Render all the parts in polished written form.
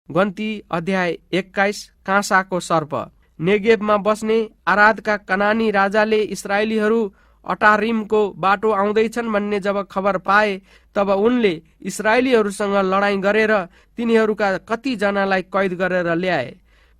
गन्ती अध्याय 21। काँसाको सर्प। नेगेभमा बस्ने आरादका कनानी राजाले इस्राएलीहरू अटारिमको बाटो आउँदैछन् भन्ने जब खबर पाए, तब उनले इस्राएलीहरूसँग लडाईँ गरेर तिनीहरूका कतिजनालाई कैद गरेर ल्याए।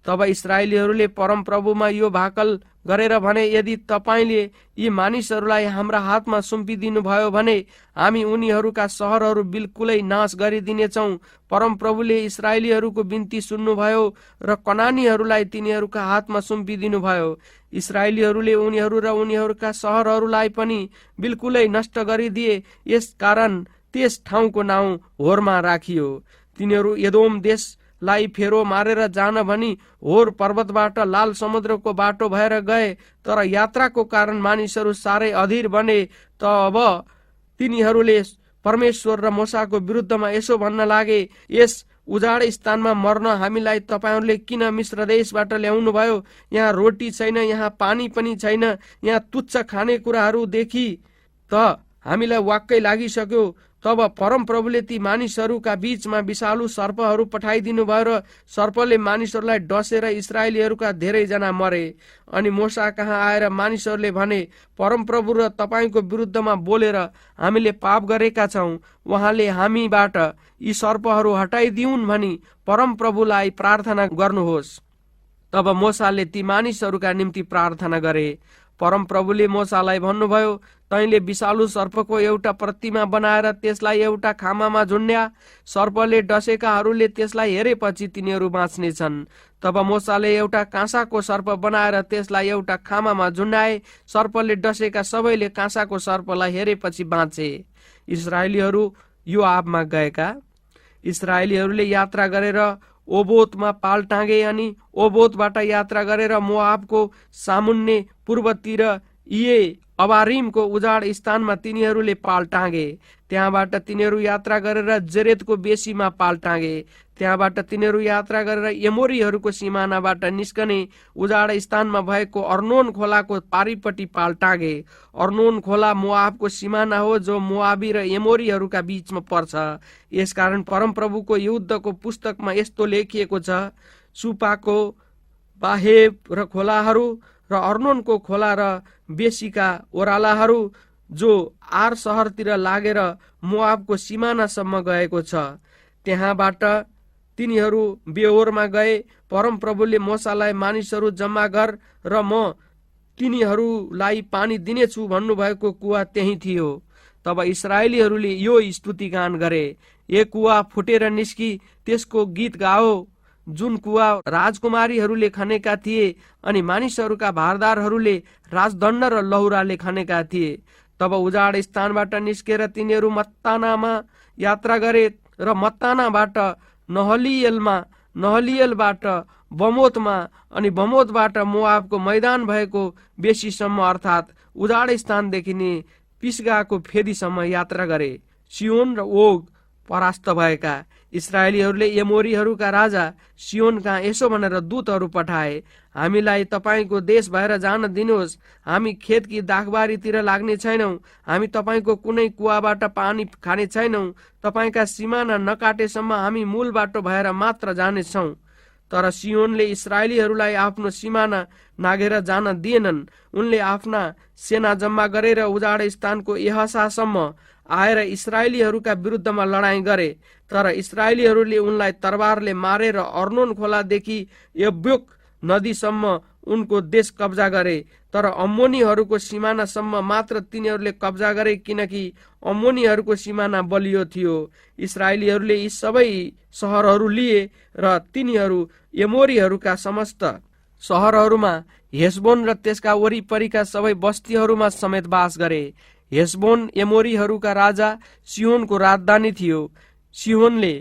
तब इस्राएलीहरूले परमप्रभुमा यो भाकल गरेर भने, यदि तपाईँले यी मानिसहरूलाई हाम्रा हातमा सुम्पिदिनु भयो भने हामी उनीहरूका सहरहरू बिल्कुलै नाश गरिदिनेछौँ। परमप्रभुले इस्राएलीहरूको बिन्ती सुन्नुभयो र कनानीहरूलाई तिनीहरूका हातमा सुम्पिदिनु भयो। इस्राएलीहरूले उनीहरू र उनीहरूका सहरहरूलाई पनि बिल्कुलै नष्ट गरिदिए। यसकारण त्यस ठाउँको नाउँ होरमा राखियो। तिनीहरू एदोम देशलाई फेरो मारेर जान भनी होर पर्वतबाट लाल समुद्रको बाटो भएर गए। तर यात्राको कारण मानिसहरू साह्रै अधीर बने। तब तिनीहरूले परमेश्वर र मूसाको विरुद्धमा यसो भन्न लागे, यस उजाड स्थानमा मर्न हामीलाई तपाईहरूले किन मिश्र देशबाट ल्याउनु भयो? यहाँ रोटी छैन, यहाँ पानी पनि छैन, यहाँ तुच्छ खानेकुराहरूदेखि त हामीलाई वाक्कै लागिसक्यो। तब परमप्रभुले ती मानिसहरूका बीचमा विषालु सर्पहरू पठाइदिनु भयो र सर्पले मानिसहरूलाई डसेर इस्राएलीहरूका धेरैजना मरे। अनि मूसा कहाँ आएर मानिसहरूले भने, परमप्रभु र तपाईँको विरुद्धमा बोलेर हामीले पाप गरेका छौँ, उहाँले हामीबाट यी सर्पहरू हटाइदिउन् भनी परमप्रभुलाई प्रार्थना गर्नुहोस्। तब मूसाले ती मानिसहरूका निम्ति प्रार्थना गरे। परमप्रभुले मूसालाई भन्नुभयो, तैँले विषालु सर्पको एउटा प्रतिमा बनाएर त्यसलाई एउटा खामामा झुन्ड्या। सर्पले डसेकाहरूले त्यसलाई हेरेपछि तिनीहरू बाँच्नेछन्। तब मूसाले एउटा काँसाको सर्प बनाएर त्यसलाई एउटा खामामा झुन्डाए। सर्पले डसेका सबैले काँसाको सर्पलाई हेरेपछि बाँचे। इस्राएलीहरू योआबमा गएका। इस्राएलीहरूले यात्रा गरेर ओबोतमा पाल टाँगे अनि ओबोतबाट यात्रा गरेर मोआबको सामुन्ने पूर्वतिर इए अबारिमको उजाड स्थानमा तिनीहरूले पाल टाँगे। त्यहाँबाट तिनीहरू यात्रा गरेर जेरेदको बेसीमा पाल टाँगे। त्यहाँबाट तिनीहरू यात्रा गरेर एमोरीहरूको सिमानाबाट निस्कने उजाड स्थानमा भएको अर्नोन खोलाको पारिपट्टि पाल टाँगे। अर्नोन खोला मोआबको सिमाना हो, जो मोआबी र एमोरीहरूका बीचमा पर्छ। यसकारण परमप्रभुको युद्धको पुस्तकमा यस्तो लेखिएको छ, सुपाको बाहेब र खोलाहरू र अर्नोनको खोला र बेसीका ओरालाहरू जो आर सहरतिर लागेर मोआबको सिमानासम्म गएको छ। त्यहाँबाट तिनीहरू बेओरमा गए। परमप्रभुले मूसालाई मानिसहरू जम्मा गर र म तिनीहरूलाई पानी दिनेछु भन्नुभएको कुवा त्यही थियो। तब इस्राएलीहरूले यो स्तुतिगान गरे, ए कुवा फुटेर निस्की त्यसको गीत गाओ, जुन कुवा राजकुमारीहरूले खनेका थिए अनि मानिसहरूका भारदारहरूले राजदण्ड र लौराले खनेका थिए। तब उजाड स्थानबाट निस्केर तिनीहरू मत्तानामा यात्रा गरे र मत्तानाबाट नहलियलमा, नहलियलबाट बमोतमा अनि बमोतबाट मोआबको मैदान भएको बेसीसम्म अर्थात् उजाड स्थानदेखि नै पिस्गाको फेदीसम्म यात्रा गरे। सियोन र ओग परास्त भएका। इस्राएलीहरूले एमोरीहरूका राजा सियोन कहाँ यसो भनेर दूतहरू पठाए, हामीलाई तपाईँको देश भएर जान दिनुहोस्। हामी खेतकी दाखबारीतिर लाग्ने छैनौँ। हामी तपाईँको कुनै कुवाबाट पानी खाने छैनौँ। तपाईँका सिमाना नकाटेसम्म हामी मूल बाटो भएर मात्र जानेछौँ। तर सियोनले इस्राएलीहरूलाई आफ्नो सिमाना नाघेर जान दिएनन्। उनले आफ्ना सेना जम्मा गरेर उजाड स्थानको यहसासम्म आएर इस्राएलीहरूका विरुद्धमा लडाईँ गरे। तर इस्राएलीहरूले उनलाई तरबारले मारेर अर्नोन खोलादेखि यब्योक नदीसम्म उनको देश कब्जा गरे। तर अम्मोनीहरूको सिमानासम्म मात्र तिनीहरूले कब्जा गरे, किनकि अम्मोनीहरूको सिमाना बलियो थियो। इस्राएलीहरूले यी सबै सहरहरू लिए र तिनीहरू एमोरीहरूका समस्त सहरहरूमा, हेसबोन र त्यसका वरिपरिका सबै बस्तीहरूमा समेत बास गरे। हेसबोन एमोरीहरूका राजा सिहोनको राजधानी थियो। सिहोनले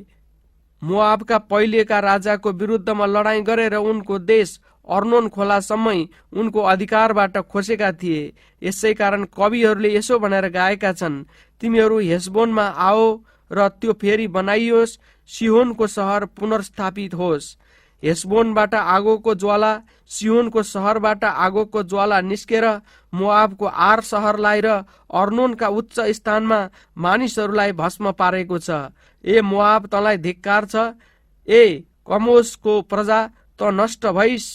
मोआबका पहिलेका राजाको विरुद्धमा लडाईँ गरेर उनको देश अर्नोन खोलासम्मै उनको अधिकारबाट खोसेका थिए। यसै कारण कविहरूले यसो भनेर गाएका छन्, तिमीहरू हेसबोनमा आओ र त्यो फेरि बनाइयोस्, सिहोनको सहर पुनर्स्थापित होस्। हेसबोनबाट आगोको ज्वाला, सिहोनको सहरबाट आगोको ज्वाला निस्केर मोआबको आर सहरलाई र अर्नोनका उच्च स्थानमा मानिसहरूलाई भस्म पारेको छ। ए मोआब, तँलाई धिक्कार छ। ए कमोसको प्रजा त नष्ट भइस।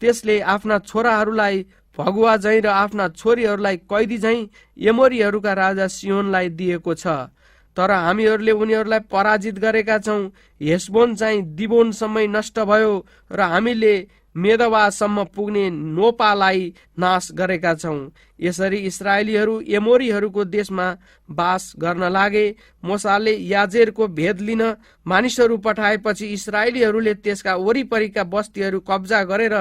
त्यसले आफ्ना छोराहरूलाई भगुवा झैं र आफ्ना छोरीहरूलाई कैदी झैं एमोरीहरूका राजा सिहोनलाई दिएको छ। तर हामीहरूले उनीहरूलाई पराजित गरेका छौं। हेसबोन चाहिँ दिबोनसम्मै नष्ट भयो र हामीले मेदवासम्म पुग्ने नोपालाई नाश गरेका छौं। यसरी इस्राएलीहरू एमोरीहरूको देशमा बास गर्न लागे। मोसाले याजेरको भेद लिन मानिसहरू पठाएपछि इस्राएलीहरूले त्यसका वरिपरिका बस्तीहरू कब्जा गरेर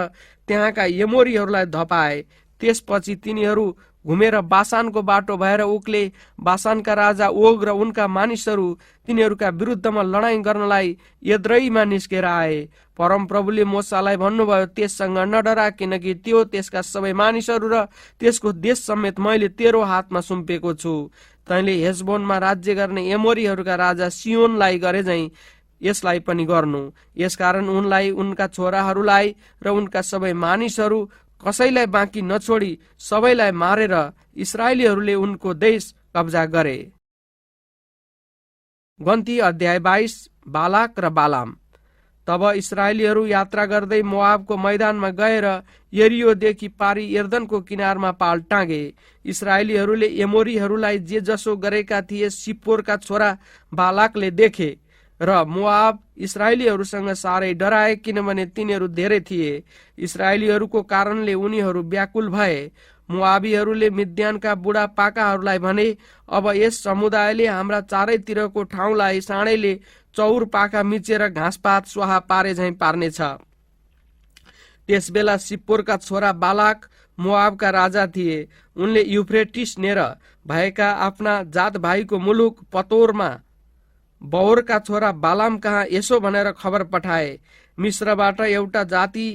त्यहाँका एमोरीहरूलाई धपाए। त्यसपछि तिनीहरू घुमेर बासानको बाटो भएर उक्ले। बासानका राजा ओग र उनका मानिसहरू तिनीहरूका विरुद्धमा लडाईँ गर्नलाई यद्रईमा निस्केर आए। परमप्रभुले मोसालाई भन्नुभयो, त्यससँग नडरा, किनकि त्यो त्यसका सबै मानिसहरू र त्यसको देश समेत मैले तेरो हातमा सुम्पेको छु। तैँले हेसबोनमा राज्य गर्ने एमोरीहरूका राजा सिहोनलाई गरे झैं यसलाई पनि गर्नु। यसकारण उनलाई, उनका छोराहरूलाई र उनका सबै मानिसहरू कसैलाई बाँकी नछोडी सबैलाई मारेर इस्राएलीहरूले उनको देश कब्जा गरे। गन्ती अध्याय 22। बालाक र बालाम। तब इस्राएलीहरू यात्रा गर्दै मोआबको मैदानमा गएर यरियोदेखि पारी यर्दनको किनारमा पाल टाँगे। इस्राएलीहरूले एमोरीहरूलाई जे जसो गरेका थिए सिप्पोरका छोरा बालाकले देखे र मोआब इस्राएलीहरूसँग साह्रै डराए, किनभने तिनीहरू धेरै थिए। इस्राएलीहरूको कारणले उनीहरू व्याकुल भए। मोआबीहरूले मिद्यानका बुढा पाकाहरूलाई भने, अब यस समुदायले हाम्रा चारैतिरको ठाउँलाई साँडैले चौर पाका मिचेर घाँसपात स्वाहा पारे झैं पार्नेछ। त्यसबेला सिप्पोरका छोरा बालाक मोआबका राजा थिए। उनले युफ्रेटिस नेर भएका आफ्ना जात भाइको मुलुक पतोरमा बहोरका छोरा बालाम कहाँ यसो भनेर खबर पठाए, मिश्रबाट एउटा जाति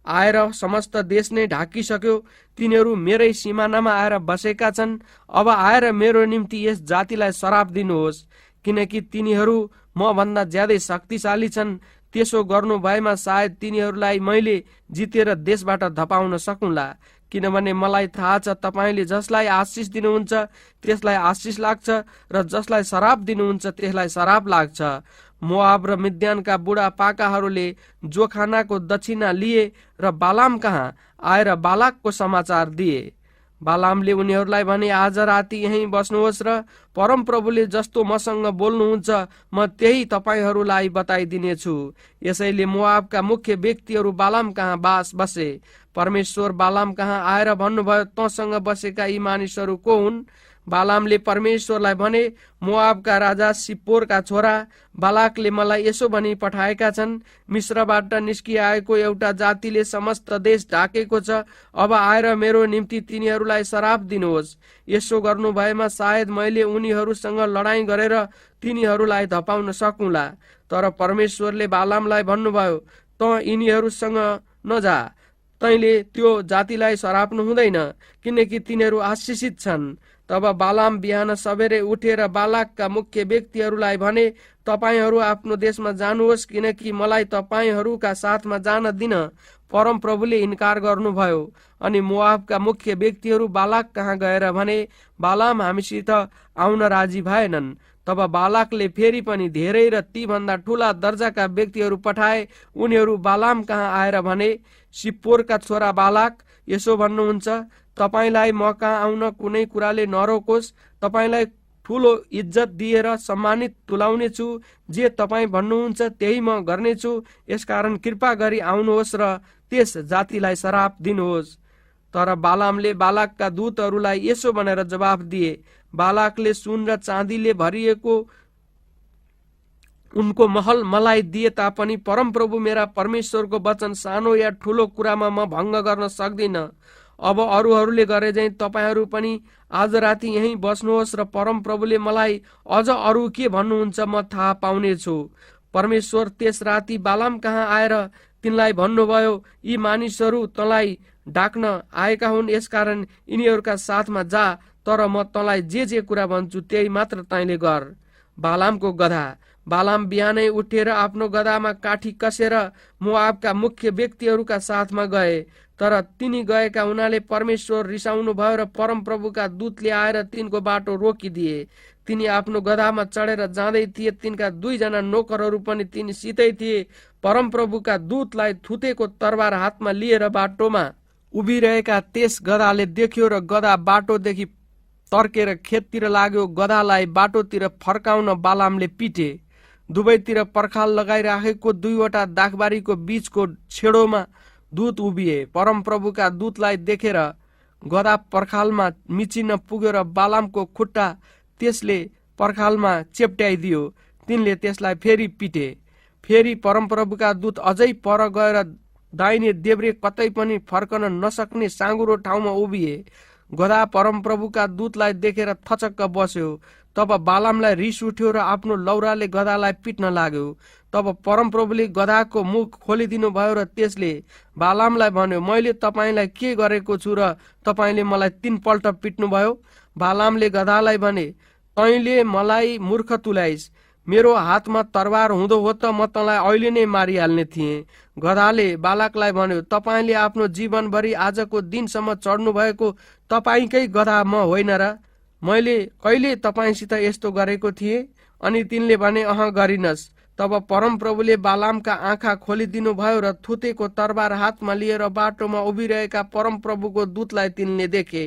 आएर समस्त देश नै ढाकिसक्यो। तिनीहरू मेरै सिमानामा आएर बसेका छन्। अब आएर मेरो निम्ति यस जातिलाई श्राप दिनुहोस्, किनकि तिनीहरू म भन्दा ज्यादै शक्तिशाली छन्। त्यसो गर्नु भएमा सायद तिनीहरूलाई मैले जितेर देशबाट धपाउन सकुँला, किनभने मलाई थाहा छ तपाईले जसलाई आशिष दिनुहुन्छ त्यसलाई आशिष लाग्छ र जसलाई श्राप दिनुहुन्छ त्यसलाई श्राप लाग्छ। मोआब र मिद्यानका बुढा पाकाहरूले जोखानाको दक्षिणा लिए र बालाम कहाँ आएर बालाकको समाचार दिए। बालामले उनीहरूलाई भने, आज राति यहीँ बस्नुहोस् र परमप्रभुले जस्तो मसँग बोल्नुहुन्छ म त्यही तपाईहरूलाई बताइदिनेछु। यसैले मोआबका मुख्य व्यक्तिहरू बालाम कहाँ बसे। परमेश्वर बालाम कहाँ आएर भन्नुभयो, तँसँग बसेका यी मानिसहरू को हुन्? बालामले परमेश्वरलाई भने, मोआबका राजा सिप्पोरका छोरा बालाकले मलाई यसो भनी पठाएका छन्, मिश्रबाट निस्किआएको एउटा जातिले समस्त देश ढाकेको छ। अब आएर मेरो निम्ति तिनीहरूलाई श्राप दिनुहोस्। यसो गर्नु भएमा सायद मैले उनीहरूसँग लडाईँ गरेर तिनीहरूलाई धपाउन सकुँला। तर परमेश्वरले बालामलाई भन्नुभयो, तँ यिनीहरूसँग नजा, तैँले त्यो जातिलाई सराप्नु हुँदैन, किनकि तिनीहरू आशिषित छन्। तब बालाम बिहान सबेरै उठेर बालाकका मुख्य व्यक्तिहरूलाई भने, तपाईहरू आफ्नो देशमा जानुहोस्, किनकि मलाई तपाईहरूका साथमा जान दिन परमप्रभुले इन्कार गर्नुभयो। अनि मोआबका मुख्य व्यक्तिहरू बालाक कहाँ गएर भने, बालाम हामीसित आउन राजी भएनन्। तब बालाकले फेरि पनि धेरै र ती भन्दा ठूला दर्जाका व्यक्तिहरू पठाए। उनीहरू बालाम कहाँ आएर भने, सिप्पोरका छोरा बालाक यसो भन्नुहुन्छ, तपाईलाई म कहाँ आउन कुनै कुराले नरोकोस्। तपाईलाई ठूलो इज्जत दिएर सम्मानित तुलाउने छु। जे तपाईँ भन्नुहुन्छ त्यही म गर्नेछु। यसकारण कृपा गरी आउनुहोस् र त्यस जातिलाई श्राप दिनुहोस्। तर बालामले बालाकका दूतहरूलाई यसो भनेर जवाफ दिए, बालाकले सुन र चाँदीले भरिएको उनको महल मलाई दिए तापनि परमप्रभु मेरा परमेश्वरको वचन सानो या ठूलो कुरामा म भङ्ग गर्न सक्दिन। अब अरूहरूले गरे झैं तपाईहरू पनि आज राति यहीँ बस्नुहोस् र परमप्रभुले मलाई अझ अरू के भन्नुहुन्छ म थाहा पाउनेछु। परमेश्वर त्यस राति बालाम कहाँ आएर तिनलाई भन्नुभयो, यी मानिसहरू तँलाई डाक्न आएका हुन्, यसकारण यिनीहरूका साथमा जा, तर म तँलाई जे कुरा भन्छु त्यही मात्र तैँले गर। बालामको गधा। बालाम बिहानै उठेर आफ्नो गधामा काठी कसेर मोआबका मुख्य व्यक्तिहरूका साथमा गए। तर तिनी गएका हुनाले परमेश्वर रिसाउनु भयो र परमप्रभुका दूतले आएर तिनको बाटो रोकिदिए। तिनी आफ्नो गधामा चढेर जाँदै थिए। तिनका 2 जना नोकरहरू पनि तिनीसितै थिए। परमप्रभुका दूतलाई थुतेको तरबार हातमा लिएर बाटोमा उभिरहेका त्यस गधाले देख्यो र गधा बाटोदेखि तर्केर खेततिर लाग्यो। गधालाई बाटोतिर फर्काउन बालामले पिटे। दुवैतिर पर्खाल लगाइराखेको 2वटा दाखबारीको बीचको छेडोमा दूत उभिए। परमप्रभुका दूतलाई देखेर गधा पर्खालमा मिचिन पुग्यो र बालामको खुट्टा त्यसले पर्खालमा चेप्ट्याइदियो। तिनले त्यसलाई फेरि पिटे। फेरि परमप्रभुका दूत अझै पर गएर दाहिने देब्रे कतै पनि फर्कन नसक्ने साँगुरो ठाउँमा उभिए। गधा परमप्रभुका दूतलाई देखेर थचक्क बस्यो। तब बालामलाई रिस उठ्यो र आफ्नो लौराले गधालाई पिट्न लाग्यो। तब परमप्रभुले गधाको मुख खोलिदिनु भयो र त्यसले बालामलाई भन्यो, मैले तपाईलाई के गरेको छु र तपाईले मलाई 3 पल्ट पिट्नुभयो? बालामले गधालाई भने, तैँले मलाई मूर्ख तुल्याइस्। मेरो हातमा तरबार हुँदो हो त म तँलाई अहिले नै मारिहाल्ने थिएँ। गधाले बालकलाई भन्यो, तपाईले आफ्नो जीवनभरि आजको दिनसम्म चढ्नु भएको तपाईकै गधा म होइन र? मैले कहिले तपाईसित यस्तो गरेको थिएँ? अनि तिनले भने, गरिनस्। तब परमप्रभुले बालामका आँखा खोलिदिनु भयो र थुतेको तरबार हातमा लिएर बाटोमा उभिरहेका परमप्रभुको दूतलाई तिनले देखे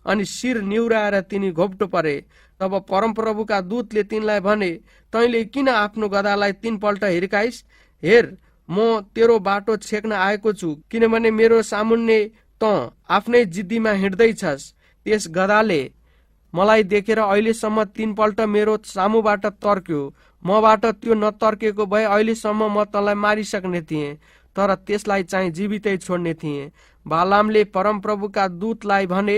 अनि शिर निहुराएर तिनी घोप्टो परे। तब परमप्रभुका दूतले तिनलाई भने, तैँले किन आफ्नो गधालाई 3 पल्ट हिर्काइस्? हेर, म तेरो बाटो छेक्न आएको छु, किनभने मेरो सामुन्ने त आफ्नै जिद्दीमा हिँड्दैछस्। त्यस गधाले मलाई देखेर अहिलेसम्म 3 पल्ट मेरो सामुबाट तर्क्यो। मबाट त्यो नतर्केको भए अहिलेसम्म म तँलाई मारिसक्ने थिएँ, तर त्यसलाई चाहिँ जीवितै छोड्ने थिएँ। बालामले परमप्रभुका दूतलाई भने,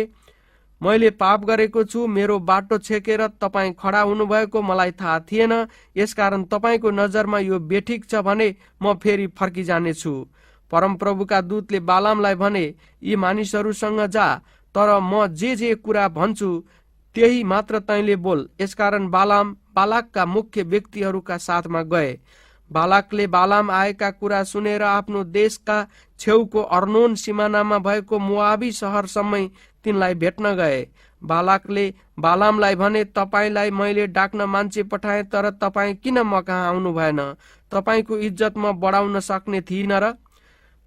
मैले पाप गरेको छु। मेरो बाटो छेकेर तपाईँ खडा हुनुभएको मलाई थाहा थिएन। यसकारण तपाईँको नजरमा यो बेठिक छ भने म फेरि फर्किजानेछु। परमप्रभुका दूतले बालामलाई भने, यी मानिसहरूसँग जा, तर म जे कुरा भन्छु त्यही मात्र तैँले बोल। यसकारण बालाम बालाकका मुख्य व्यक्तिहरूका साथमा गए। बालाकले बालाम आएका कुरा सुनेर आफ्नो देशका छेउको अर्नोन सिमानामा भएको मोआबी सहरसम्मै तिनलाई भेट्न गए। बालाकले बालामलाई भने, तपाईलाई मैले डाक्न मान्छे पठाएँ, तर तपाईँ किन म कहाँ आउनु भएन? तपाईँको इज्जत म बढाउन सक्ने थिइन र?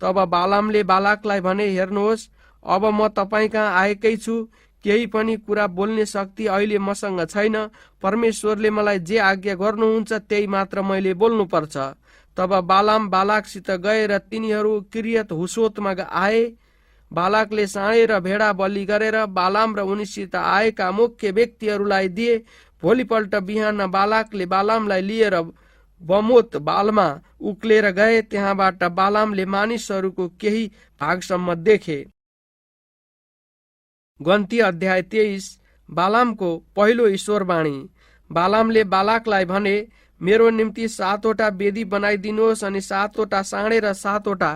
तब बालामले बालाकलाई भने, हेर्नुहोस्, अब म तपाईँ कहाँ आएकै छु। केही पनि कुरा बोल्ने शक्ति अहिले मसँग छैन। परमेश्वरले मलाई जे आज्ञा गर्नुहुन्छ त्यही मात्र मैले बोल्नुपर्छ। तब बालाम बालाकसित गए र तिनीहरू किरियत हुसोतमा आए। बालाकले साँडे र भेडा बलि गरेर बालाम र उनीसित आएका मुख्य व्यक्तिहरूलाई दिए। भोलिपल्ट बिहान बालाकले बालामलाई लिएर बमोत बालमा उक्लेर गए। त्यहाँबाट बालामले मानिसहरूको केही भागसम्म देखे। गन्ती अध्याय 23। बालामको पहिलो ईश्वरवाणी। बालामले बालाकलाई भने, मेरो निम्ति 7वटा वेदी बनाइदिनुहोस् अनि 7वटा साँडे र 7वटा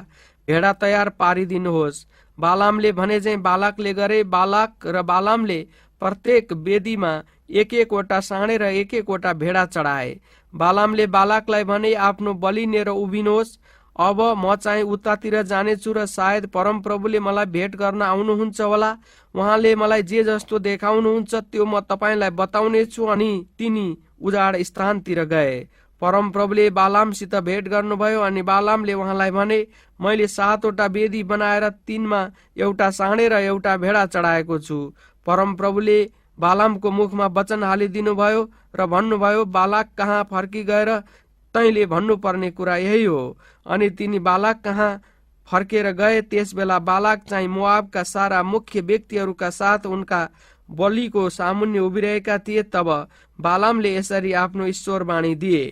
भेडा तयार पारिदिनुहोस्। बालामले भने चाहिँ बालाकले गरे। बालाक र बालामले प्रत्येक वेदीमा 1-1वटा साँडे र 1-1वटा भेडा चढाए। बालामले बालाकलाई भने, आफ्नो बलि लिएर उभिनुहोस्। अब म चाहिँ उतातिर जानेछु र सायद परमप्रभुले मलाई भेट गर्न आउनुहुन्छ होला। उहाँले मलाई जे जस्तो देखाउनुहुन्छ त्यो म तपाईलाई बताउने छु। अनि तिनी उजाड स्थानतिर गए। परमप्रभुले बालामसित भेट गर्नुभयो अनि बालामले उहाँलाई भने, मैले 7वटा वेदी बनाएर तिनमा एउटा साँडे र एउटा भेडा चढाएको छु। परमप्रभुले बालामको मुखमा वचन हालिदिनु भयो र भन्नुभयो, बालाक कहाँ फर्की गएर तैँले भन्नुपर्ने कुरा यही हो। अनि तिनी बालाक कहाँ फर्केर गए। त्यस बेला बालाक चाहिँ मोआबका सारा मुख्य व्यक्तिहरूका साथ उनका बलिको सामुन्ने उभिरहेका थिए। तब बालामले यसरी आफ्नो ईश्वरवाणी दिए,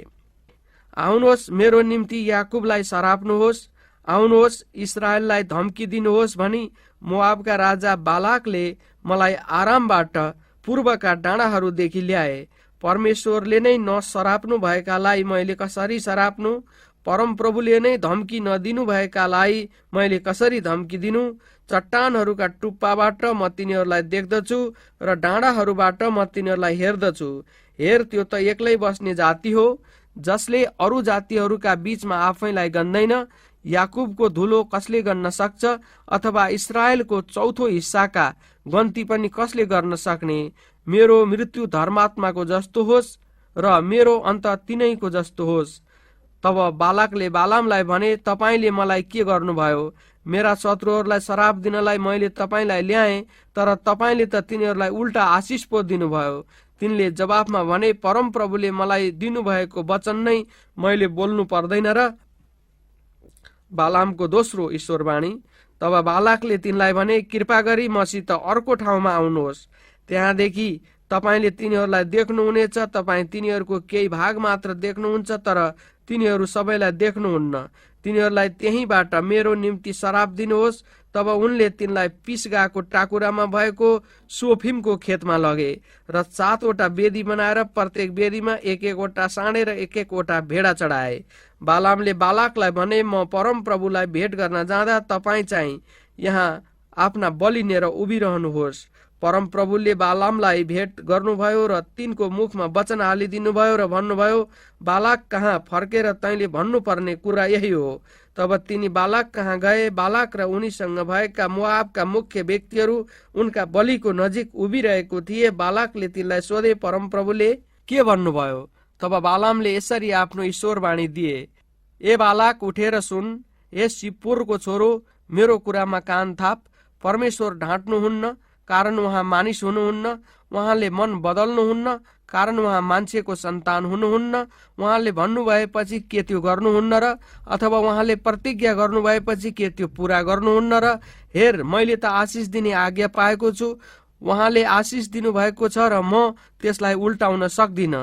आउनुहोस्, मेरो निम्ति याकुबलाई सराप्नुहोस्, आउनुहोस्, इस्राएललाई धम्की दिनुहोस् भनी मोआबका राजा बालाकले मलाई आरामबाट पूर्वका डाँडाहरूदेखि ल्याए। परमेश्वरले नै नसराप्नु भएकालाई मैले कसरी सराप्नु? परमप्रभुले नै धम्की नदिनु भएकालाई मैले कसरी धम्की दिनु? चट्टानहरूका टुप्पाबाट म तिनीहरूलाई देख्दछु र डाँडाहरूबाट म तिनीहरूलाई हेर्दछु। हेर, त्यो त एक्लै बस्ने जाति हो, जसले अरू जातिहरूका बीचमा आफैलाई गन्दैन। याकुबको धुलो कसले गन्न सक्छ? अथवा इस्राएलको चौथो हिस्साका गन्ती पनि कसले गर्न सक्ने? मेरो मृत्यु धर्मात्माको जस्तो होस् र मेरो अन्त तिनैको जस्तो होस्। तब बालाकले बालामलाई भने, तपाईले मलाई के गर्नुभयो? मेरा शत्रुहरूलाई श्राप दिनलाई मैले तपाईलाई ल्याएँ, तर तपाईले त तिनीहरूलाई उल्टा आशिष पो दिनुभयो। तिनले जवाफमा भने, परमप्रभुले मलाई दिनुभएको वचन नै मैले बोल्नु पर्दैन र? बालामको दोस्रो ईश्वरवाणी। तब बालाकले तिनलाई भने, कृपा गरी मसित अर्को ठाउँमा आउनुहोस्, त्यहाँदेखि तपाईले तिनीहरूलाई देख्नुहुनेछ। तपाईँ तिनीहरूको केही भाग मात्र देख्नुहुन्छ, तर तिनीहरू सबैलाई देख्नुहुन्न। तिनीहरूलाई त्यहीँबाट मेरो निम्ति शराब दिनुहोस्। तब उनले तिनलाई पिसगाको टाकुरामा भएको सोफिमको खेतमा लगे र 7वटा वेदी बनाएर प्रत्येक वेदीमा एक एकवटा साँडे र एक एकवटा भेडा चढाए। बालामले बालाकलाई भने, म परम प्रभुलाई भेट गर्न जाँदा तपाईँ चाहिँ यहाँ आफ्ना बलि लिएर उभिरहनुहोस्। परम प्रभुले बालामलाई भेट गर्नुभयो र तिनको मुखमा वचन हालिदिनुभयो र भन्नुभयो, बालाक कहाँ फर्केर तैँले भन्नुपर्ने कुरा यही हो। तब तिनी बालाक कहाँ गए। बालाक र उनीसँग भएका मोआबका मुख्य व्यक्तिहरू उनका बलिको नजिक उभिरहेको थिए। बालाकले तिनलाई सोधे, परम प्रभुले के भन्नुभयो? तब बालामले यसरी आफ्नो ईश्वरवाणी दिए, ए बालाक, उठेर सुन। ए सिप्पोरको छोरो, मेरो कुरामा कान थाप। परमेश्वर ढाँट्नुहुन्न, कारण उहाँ मानिस हुनुहुन्न। उहाँले मन बदल्नुहुन्न, कारण उहाँ मान्छेको सन्तान हुनुहुन्न। उहाँले भन्नुभएपछि के त्यो गर्नुहुन्न र? अथवा उहाँले प्रतिज्ञा गर्नुभएपछि के त्यो पूरा गर्नुहुन्न र? हेर, मैले त आशिष दिने आज्ञा पाएको छु। उहाँले आशिष दिनुभएको छ र म त्यसलाई उल्टाउन सक्दिन।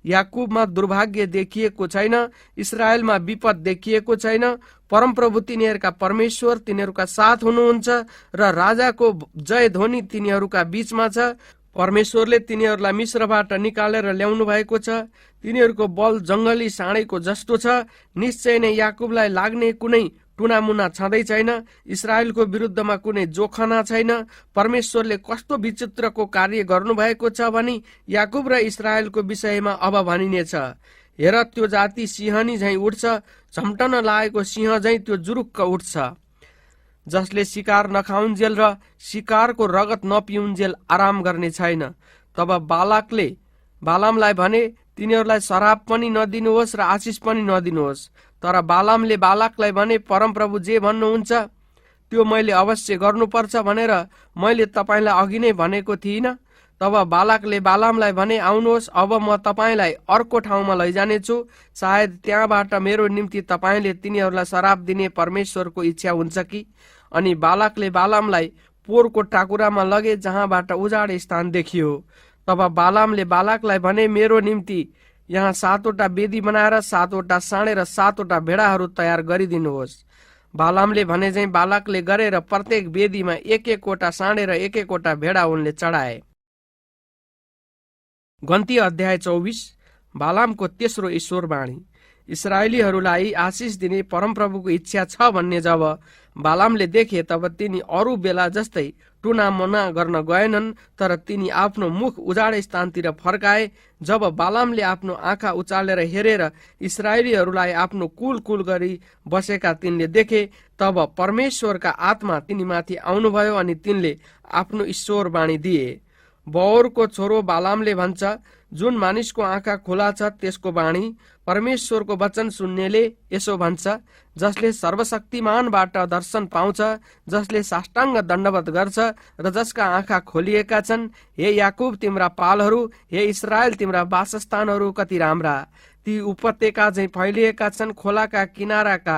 याकुबमा दुर्भाग्य देखिएको छैन, इस्राएलमा विपद देखिएको छैन। परमप्रभु तिनीहरूका परमेश्वर तिनीहरूका साथ हुनुहुन्छ र राजाको जय ध्वनि तिनीहरूका बीचमा छ। परमेश्वरले तिनीहरूलाई मिस्रबाट निकालेर ल्याउनु भएको छ। तिनीहरूको बल जङ्गली साँडेको जस्तो छ। निश्चय नै याकुबलाई लाग्ने कुनै टुनामुना छँदै छैन। इस्राएलको विरुद्धमा कुनै जोखना छैन। परमेश्वरले कस्तो विचित्रको कार्य गर्नुभएको छ भनी याकुब र इस्राएलको विषयमा अब भनिनेछ। हेर, त्यो जाति सिंहनी झैं उठ्छ, झम्टन लागेको सिंह झैं त्यो जुरुक्क उठ्छ, जसले शिकार नखाउन्जेल र शिकारको रगत नपिउन्जेल आराम गर्ने छैन। तब बालाकले बालामलाई भने, तिनीहरूलाई शराब पनि नदिनुहोस् र आशिष पनि नदिनुहोस्। तर बालामले बालाकलाई भने, परमप्रभु जे भन्नुहुन्छ त्यो मैले अवश्य गर्नुपर्छ भनेर मैले तपाईँलाई अघि नै भनेको थिइनँ। तब बालाकले बालामलाई भने, आउनुहोस्, अब म तपाईँलाई अर्को ठाउँमा लैजानेछु। सायद त्यहाँबाट मेरो निम्ति तपाईँले तिनीहरूलाई शराब दिने परमेश्वरको इच्छा हुन्छ कि। अनि बालाकले बालामलाई पोरको टाकुरामा लगे, जहाँबाट उजाड स्थान देखियो। तब बालामले बालाकलाई भने, मेरो निम्ति यहाँ 7वटा वेदी बनाएर 7वटा साँडे र 7वटा भेडाहरू तयार गरिदिनुहोस्। बालामले भने चाहिँ बालाकले गरेर प्रत्येक वेदीमा एक एकवटा साँडे र एक एकवटा भेडा उनले चढाए। गन्ती अध्याय 24। बालामको तेस्रो ईश्वरवाणी। इस्राएलीहरूलाई आशिष दिने परमप्रभुको इच्छा छ भन्ने जब बालामले देखे, तब तिनी अरू बेला जस्तै टुनामुना गर्न गएनन्, तर तिनी आफ्नो मुख उजाड स्थानतिर फर्काए। जब बालामले आफ्नो आँखा उचालेर हेरेर इस्राएलीहरूलाई आफ्नो कुल कुल गरी बसेका तिनले देखे, तब परमेश्वरका आत्मा तिनीमाथि आउनुभयो अनि तिनले आफ्नो ईश्वरवाणी दिए। बओरको छोरो बालामले भन्छ, जुन मानिसको आँखा खुला छ त्यसको वाणी। परमेश्वरको वचन सुन्नेले यसो भन्छ, जसले सर्वशक्तिमानबाट दर्शन पाउँछ, जसले साष्टाङ्ग दण्डवत गर्छ र जसका आँखा खोलिएका छन्। हे याकुब, तिम्रा पालहरू, हे इस्राएल, तिम्रा वासस्थानहरू कति राम्रा। ती उपत्यका झैं फैलिएका छन्, खोलाका किनाराका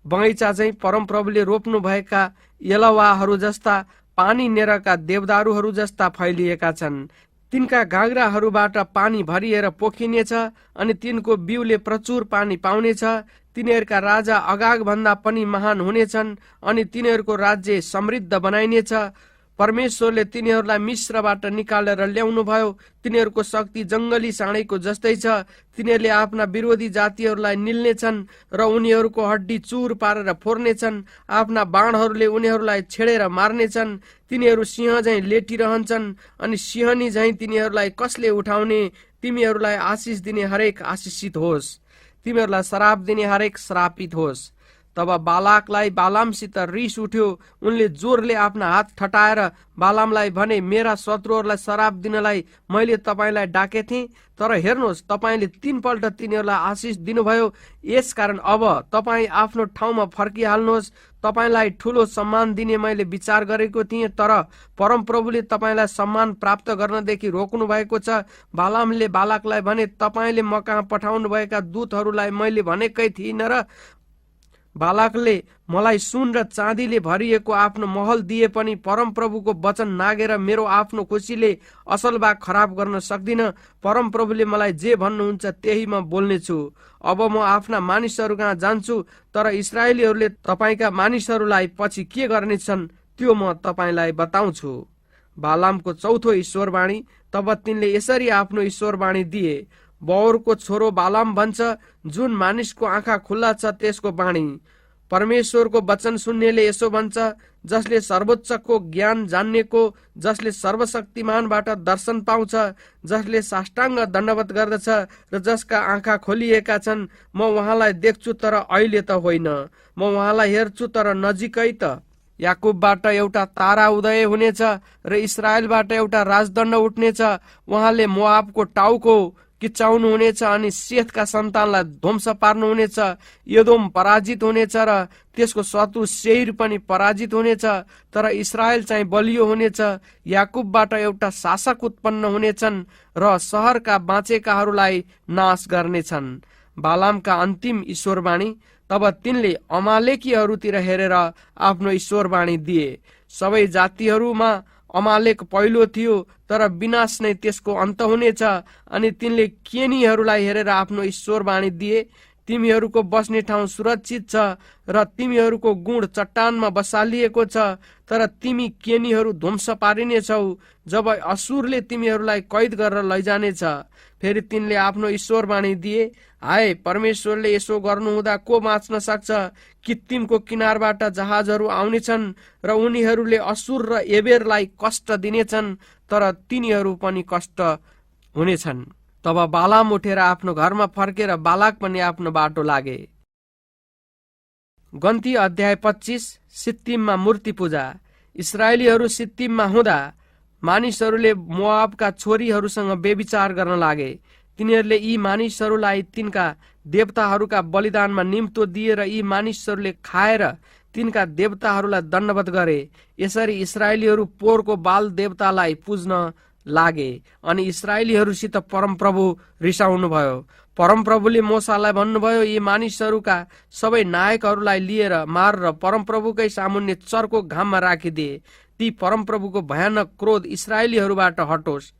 बगैँचा झैं परमप्रभुले रोप्नु भएका यलवाहरू जस्ता, पानी नेरका देवदारूहरू जस्ता फैलिएका छन्। तिनका गाग्राहरूबाट पानी भरिएर पोखिनेछ अनि तिनको बिउले प्रचुर पानी पाउनेछ। तिनीहरूका राजा अगाग भन्दा पनि महान हुनेछन् अनि तिनीहरूको राज्य समृद्ध बनाइनेछ। परमेश्वरले तिनीहरूलाई मिश्रबाट निकालेर ल्याउनु भयो। तिनीहरूको शक्ति जङ्गली साँडेको जस्तै छ। तिनीहरूले आफ्ना विरोधी जातिहरूलाई निल्नेछन् र उनीहरूको हड्डी चुर पारेर फोर्नेछन्। आफ्ना बाणहरूले उनीहरूलाई छेडेर मार्नेछन्। तिनीहरू सिंह झैं लेटिरहन्छन् अनि सिंहनी झैं तिनीहरूलाई कसले उठाउने। तिमीहरूलाई आशिष दिने हरेक आशिषित होस्, तिमीहरूलाई श्राप दिने हरेक श्रापित होस्। तब बालाकलाई बालामसित रिस उठ्यो। उनले जोरले आफ्ना हात ठटाएर बालामलाई भने, मेरा शत्रुहरूलाई श्राप दिनलाई मैले तपाईँलाई डाके थिएँ, तर हेर्नुहोस् तपाईँले 3 पल्ट तिनीहरूलाई आशिष दिनुभयो। यसकारण अब तपाईँ आफ्नो ठाउँमा फर्किहाल्नुहोस्। तपाईँलाई ठुलो सम्मान दिने मैले विचार गरेको थिएँ, तर परमप्रभुले तपाईँलाई सम्मान प्राप्त गर्नदेखि रोक्नु भएको छ। बालामले बालाकलाई भने, तपाईँले म कहाँ पठाउनु भएका दूतहरूलाई मैले भनेकै थिइनँ र? बालाकले मलाई सुन र चाँदीले भरिएको आफ्नो महल दिए पनि परमप्रभुको वचन नागेर मेरो आफ्नो खुसीले असल वा खराब गर्न सक्दिन। परमप्रभुले मलाई जे भन्नुहुन्छ त्यही म बोल्नेछु। अब म आफ्ना मानिसहरू कहाँ जान्छु, तर इस्राएलीहरूले तपाईँका मानिसहरूलाई पछि के गर्नेछन् त्यो म तपाईँलाई बताउँछु। बालामको चौथो ईश्वरवाणी। तब तिनले यसरी आफ्नो ईश्वरवाणी दिए। बौरको छोरो बालाम भन्छ, जुन मानिसको आँखा खुल्ला छ त्यसको वाणी। परमेश्वरको वचन सुन्नेले यसो भन्छ, जसले सर्वोच्चको ज्ञान जान्नेको, जसले सर्वशक्तिमानबाट दर्शन पाउँछ, जसले साष्टाङ्ग दण्डवत गर्दछ र जसका आँखा खोलिएका छन्, म उहाँलाई देख्छु तर अहिले त होइन, म उहाँलाई हेर्छु तर नजिकै त। याकुबबाट एउटा तारा उदय हुनेछ र इस्राएलबाट एउटा राजदण्ड उठ्नेछ। उहाँले मोआबको टाउको किच्चाउनु हुनेछ अनि सेतका सन्तानलाई ध्वंस पार्नुहुनेछ। एदोम पराजित हुनेछ र त्यसको शत्रु सेईर पनि पराजित हुनेछ, तर इस्राएल चाहिँ बलियो हुनेछ। याकुबबाट एउटा शासक उत्पन्न हुनेछन् र शहरका बाँचेकाहरूलाई नाश गर्नेछन्। बालामका अन्तिम ईश्वरवाणी। तब तिनले अमालेकीहरूतिर हेरेर आफ्नो ईश्वरवाणी दिए। सबै जातिहरूमा अमालेक पहिलो थियो, तर विनाश नै त्यसको अन्त हुनेछ। अनि तिनले केनीहरूलाई हेरेर आफ्नो ईश्वरवाणी दिए। तिमीहरूको बस्ने ठाउँ सुरक्षित छ र तिमीहरूको गुण चट्टानमा बसालिएको छ, तर तिमी केनीहरू ध्वंस पारिनेछौ जब असुरले तिमीहरूलाई कैद गरेर लैजानेछ। फेरि तिनले आफ्नो ईश्वरवाणी दिए। हाय, परमेश्वरले यसो गर्नुहुँदा को बाँच्न सक्छ? कित्तिमको किनारबाट जहाजहरू आउनेछन् र उनीहरूले असुर र एबेरलाई कष्ट दिनेछन्, तर तिनीहरू पनि कष्ट हुनेछन्। तब बालाम उठेर आफ्नो घरमा फर्केर बालाक पनि आफ्नो बाटो लागे। गन्ती अध्याय 25। सित्तिममा मूर्ति पूजा। इस्राएलीहरू सित्तिममा हुँदा मानिसहरूले मोआबका छोरीहरूसँग व्यभिचार गर्न लागे। तिनीहरूले यी मानिसहरूलाई तिनका देवताहरूका बलिदानमा निम्तो दिए र यी मानिसहरूले खाएर तिनका देवताहरूलाई दण्डवत गरे। यसरी इस्राएलीहरू पोरको बाल देवतालाई पुज्न लागे अनि इस्राएलीहरूसित परमप्रभु रिसाउनु भयो। परमप्रभुले मोसालाई भन्नुभयो, यी मानिसहरूका सबै नायकहरूलाई लिएर मारेर परमप्रभुकै सामुन्ने चर्को घाममा राखिदिए। ती परमप्रभुको भयानक क्रोध इस्राएलीहरूबाट हटोस्।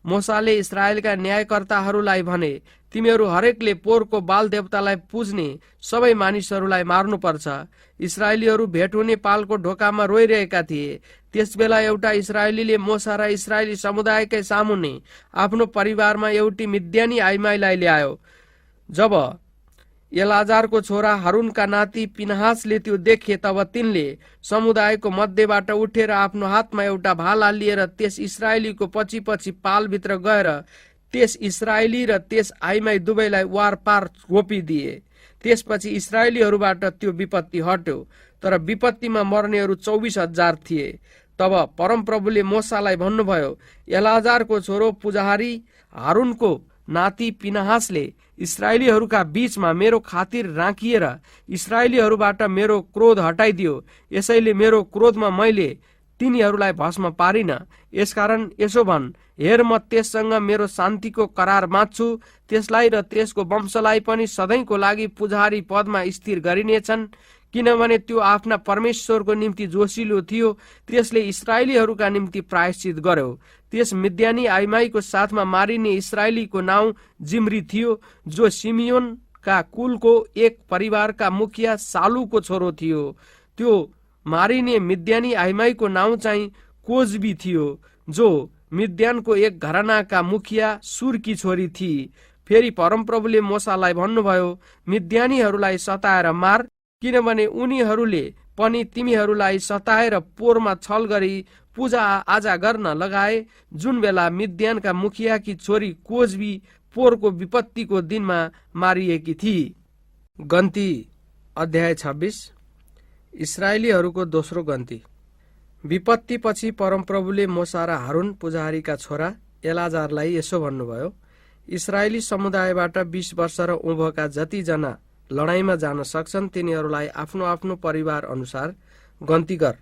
मोसाले इस्राएलका न्यायकर्ताहरूलाई भने, तिमीहरू हरेकले पोरको बाल देवतालाई पुज्ने सबै मानिसहरूलाई मार्नुपर्छ। इस्राएलीहरू भेट हुने पालको ढोकामा रोइरहेका थिए। त्यसबेला एउटा इस्राएलीले मोसा र इस्राएली समुदायकै सामुन्ने आफ्नो परिवारमा एउटी मिद्यानी आइमाईलाई ल्यायो। जब एलाजारको छोरा हारूनका नाति पिनहासले त्यो देखे, तब तिनले समुदायको मध्यबाट उठेर आफ्नो हातमा एउटा भाला लिएर त्यस इस्राएलीको पछि पछि पालभित्र गएर त्यस इस्राएली र त्यस आइमाई दुवैलाई वार पार रोपिदिए। त्यसपछि इस्राएलीहरूबाट त्यो विपत्ति हट्यो, तर विपत्तिमा मर्नेहरू 24,000 थिए। तब परमप्रभुले मोसालाई भन्नुभयो, एलाजारको छोरो पुजारी हारूनको नाति पिनहासले इस्राएलीहरूका बीचमा मेरो खातिर राखिएर इस्राएलीहरूबाट मेरो क्रोध हटाइदियो। यसैले मेरो क्रोधमा मैले तिनीहरूलाई भस्म पारिन। यसकारण यसो भन्, हेर, म त्यससँग मेरो शान्तिको करार बाँध्छु। त्यसलाई र त्यसको वंशलाई पनि सधैँको लागि पुजारी पदमा स्थिर गरिनेछन्, किनभने त्यो आफ्ना परमेश्वरको निम्ति जोसिलो थियो। त्यसले इस्राएलीहरूका निम्ति प्रायश्चित गर्यो। त्यस मिद्यानी आइमाईको साथमा मारिने इस्राएलीको नाउँ जिम्री थियो, जो सिमियोनका कुलको एक परिवारका मुखिया सालुको छोरो थियो। त्यो मारिने मिद्यानी आइमाईको नाउँ चाहिँ कोजबी थियो, जो मिद्यानको एक घरानाका मुखिया सुरकी छोरी थिए। फेरि परमप्रभुले मोसालाई भन्नुभयो, मिद्यानीहरूलाई सताएर मार, किनभने उनीहरूले पनि तिमीहरूलाई सताएर पोरमा छल गरी पूजा आजा गर्न लगाए, जुन बेला मिद्यानका मुखियाकी छोरी कोजबी पोरको विपत्तिको दिनमा मारिएकी थिए। गन्ती अध्याय 26 इस्राएलीहरूको दोस्रो गन्ती। विपत्तिपछि परमप्रभुले मोसा र हारुन पुजारीका छोरा एलाजारलाई यसो भन्नुभयो, इस्राएली समुदायबाट 20 वर्ष र उँभोका जतिजना लडाईँमा जान सक्छन् तिनीहरूलाई आफ्नो आफ्नो परिवार अनुसार गन्ती गर।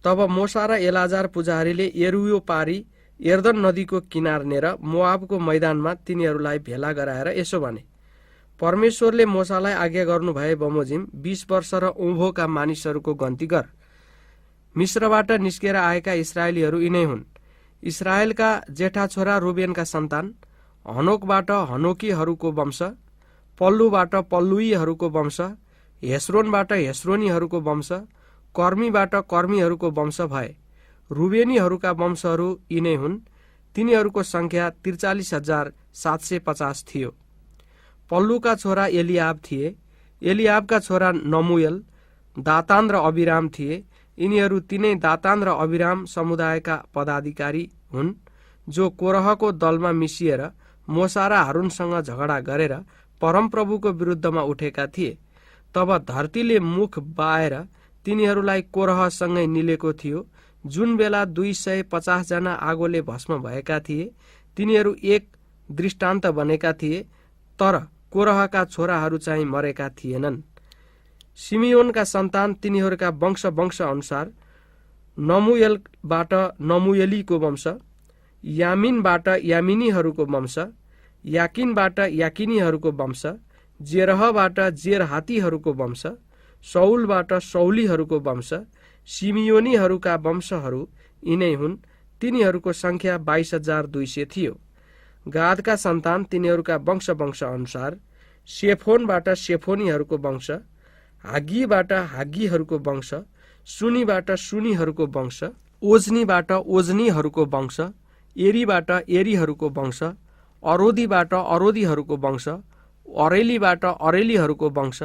तब मोसा र एलाजार पुजारीले यरुयो पारी यर्दन नदीको किनारनेर मोआबको मैदानमा तिनीहरूलाई भेला गराएर यसो भने, परमेश्वरले मोसालाई आज्ञा गर्नुभए बमोजिम 20 वर्ष र उँभोका मानिसहरूको गन्ती गर। मिश्रबाट निस्केर आएका इस्राएलीहरू यिनै हुन्। इस्राएलका जेठा छोरा रुबेनका सन्तान, हनोकबाट हनोकीहरूको वंश, पल्लुबाट पल्लुईहरूको वंश, हेस्रोनबाट हेस्रोनीहरूको वंश, कर्मीबाट कर्मीहरूको वंश भए। रुबेनीहरूका वंशहरू यिनै हुन्। तिनीहरूको संख्या 43,750 थियो। पल्लुका छोरा एलियाब थिए। एलियाबका छोरा नमुएल, दातान र अबिराम थिए। यिनीहरू तिनै दातान र अबिराम समुदायका पदाधिकारी हुन्, जो कोरहको दलमा मिसिएर मोसा र हारुनसँग झगडा गरेर परमप्रभुको विरुद्धमा उठेका थिए। तब धरतीले मुख बाएर तिनीहरूलाई कोरहसँगै निलेको थियो। जुन बेला 250 जना आगोले भस्म भएका थिए, तिनीहरू एक दृष्टान्त बनेका थिए, तर कोरहका छोराहरू चाहिँ मरेका थिएनन्। सिमियोनका सन्तान तिनीहरूका वंश अनुसार, नमुएलबाट नमुएलीको वंश, यामिनबाट यामिनीहरूको वंश, याकिनबाट याकिनीहरूको वंश, जेरहबाट जेरहातीहरूको वंश, सौलबाट सौलीहरूको वंश। सिमियोनीहरूका वंशहरू यिनै हुन्। तिनीहरूको संख्या 22,200 थियो। गादका सन्तान तिनीहरूका वंश अनुसार, सेफोनबाट सेफोनीहरूको वंश, हागीबाट हागीहरूको वंश, सुनीबाट सुनीहरूको वंश, ओजनीबाट ओजनीहरूको वंश, एरीबाट एरीहरूको वंश, अरोदीबाट अरोदीहरूको वंश, अरेलीबाट अरेलीहरूको वंश।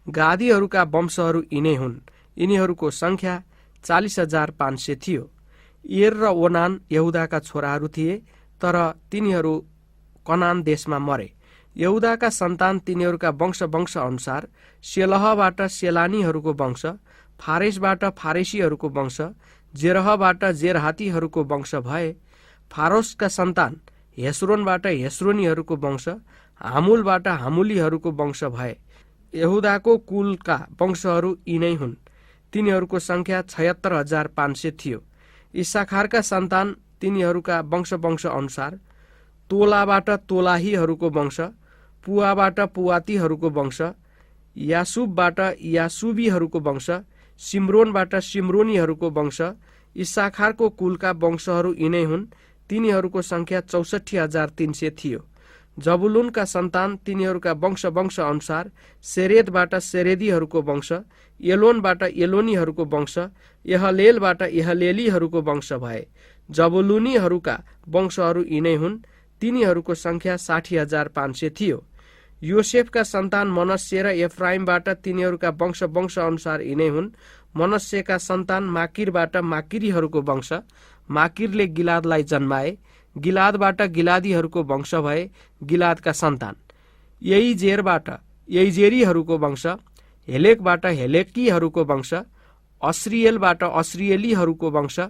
गादीहरूका वंशहरू यिनै हुन्। यिनीहरूको संख्या 40,500 थियो। एर र ओनान यहुदाका छोराहरू थिए, तर तिनीहरू कनान देशमा मरे। यहुदाका सन्तान तिनीहरूका वंश अनुसार, सेलहबाट सेलानीहरूको वंश, फारेसबाट फारेसीहरूको वंश, जेरहबाट जेरहातीहरूको वंश भए। फारोसका सन्तान हेस्रोनबाट हेस्रोनीहरूको वंश, हामुलबाट हामुलीहरूको वंश भए। यहुदाको कुलका वंशहरू यिनै हुन्। तिनीहरूको संख्या 76,500 थियो। इस्साखारका सन्तान तिनीहरूका वंश अनुसार, तोलाबाट तोलाहीहरूको वंश, पुवाबाट पुवातीहरूको वंश, यासुबबाट यासुबीहरूको वंश, सिम्रोनबाट सिम्रोनीहरूको वंश। इस्साखारको कुलका वंशहरू यिनै हुन्। तिनीहरूको संख्या 64,300 थियो। जबुलुनका सन्तान तिनीहरूका वंश अनुसार, सेरेदबाट सेरेदीहरूको वंश, एलोनबाट एलोनीहरूको वंश, यहलेलबाट यहलेलीहरूको वंश भए। जबुलुनीहरूका वंशहरू यिनै हुन्। तिनीहरूको संख्या 60,500 थियो। योसेफका सन्तान मनस्से र एफ्राइमबाट तिनीहरूका वंश अनुसार यिनै हुन्। मनस्सेका सन्तान माकिरबाट माकिरीहरूको वंश, माकिरले गिलादलाई जन्माए। गिलादबाट गिलादीहरूको वंश भए। गिलादका सन्तान यइजेरबाट यइजेरीहरूको वंश, हेलेकबाट हेलेकीहरूको वंश, अस्रिएलबाट अस्रिएलीहरूको वंश,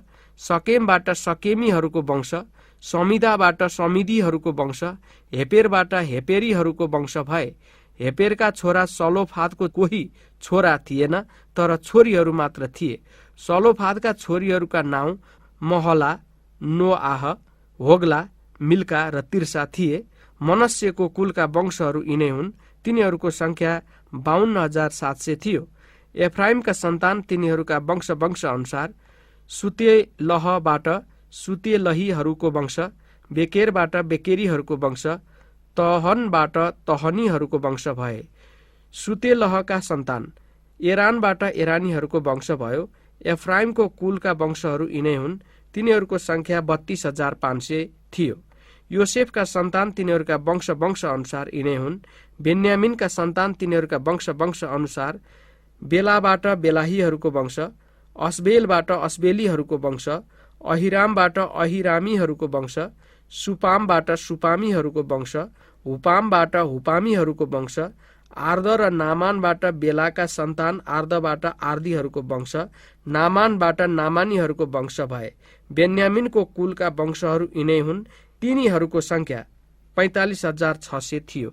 सकेमबाट सकेमीहरूको वंश, समिदाबाट समिदीहरूको वंश, हेपेरबाट हेपेरीहरूको वंश भए। हेपेरका छोरा सलोफादको कोही छोरा थिएन, तर छोरीहरू मात्र थिए। सलोफादका छोरीहरूका नाउँ महला, नोआह, होग्ला, मिल्का र तिर्सा थिए। मनस्सेको कुलका वंशहरू यिनै हुन्। तिनीहरूको संख्या 52,700 थियो। एफ्राइमका सन्तान तिनीहरूका वंश अनुसार, सुतेलहबाट सुतेलहीहरूको वंश, बेकेरबाट बेकेरीहरूको वंश, तहनबाट तहनीहरूको वंश भए। सुतेलहका सन्तान एरानबाट एरानीहरूको वंश भयो। एफ्राइमको कुलका वंशहरू यिनै हुन्। तिनीहरूको संख्या 32,500 थियो। योसेफका सन्तान तिनीहरूका वंश अनुसार यिनै हुन्। बेन्यामिनका सन्तान तिनीहरूका वंश अनुसार, बेलाबाट बेलाहीहरूको वंश, अस्बेलबाट अस्बेलीहरूको वंश, अहिरामबाट अहिरामीहरूको वंश, सुपामबाट सुपामीहरूको वंश, हुपामबाट हुपामीहरूको वंश, आर्द र नामानबाट बेलाका सन्तान आर्दबाट आर्दीहरूको वंश, नामानबाट नामानीहरूको वंश भए। बेन्यामिनको कुलका वंशहरू यिनै हुन्। तिनीहरूको संख्या 45,600 थियो।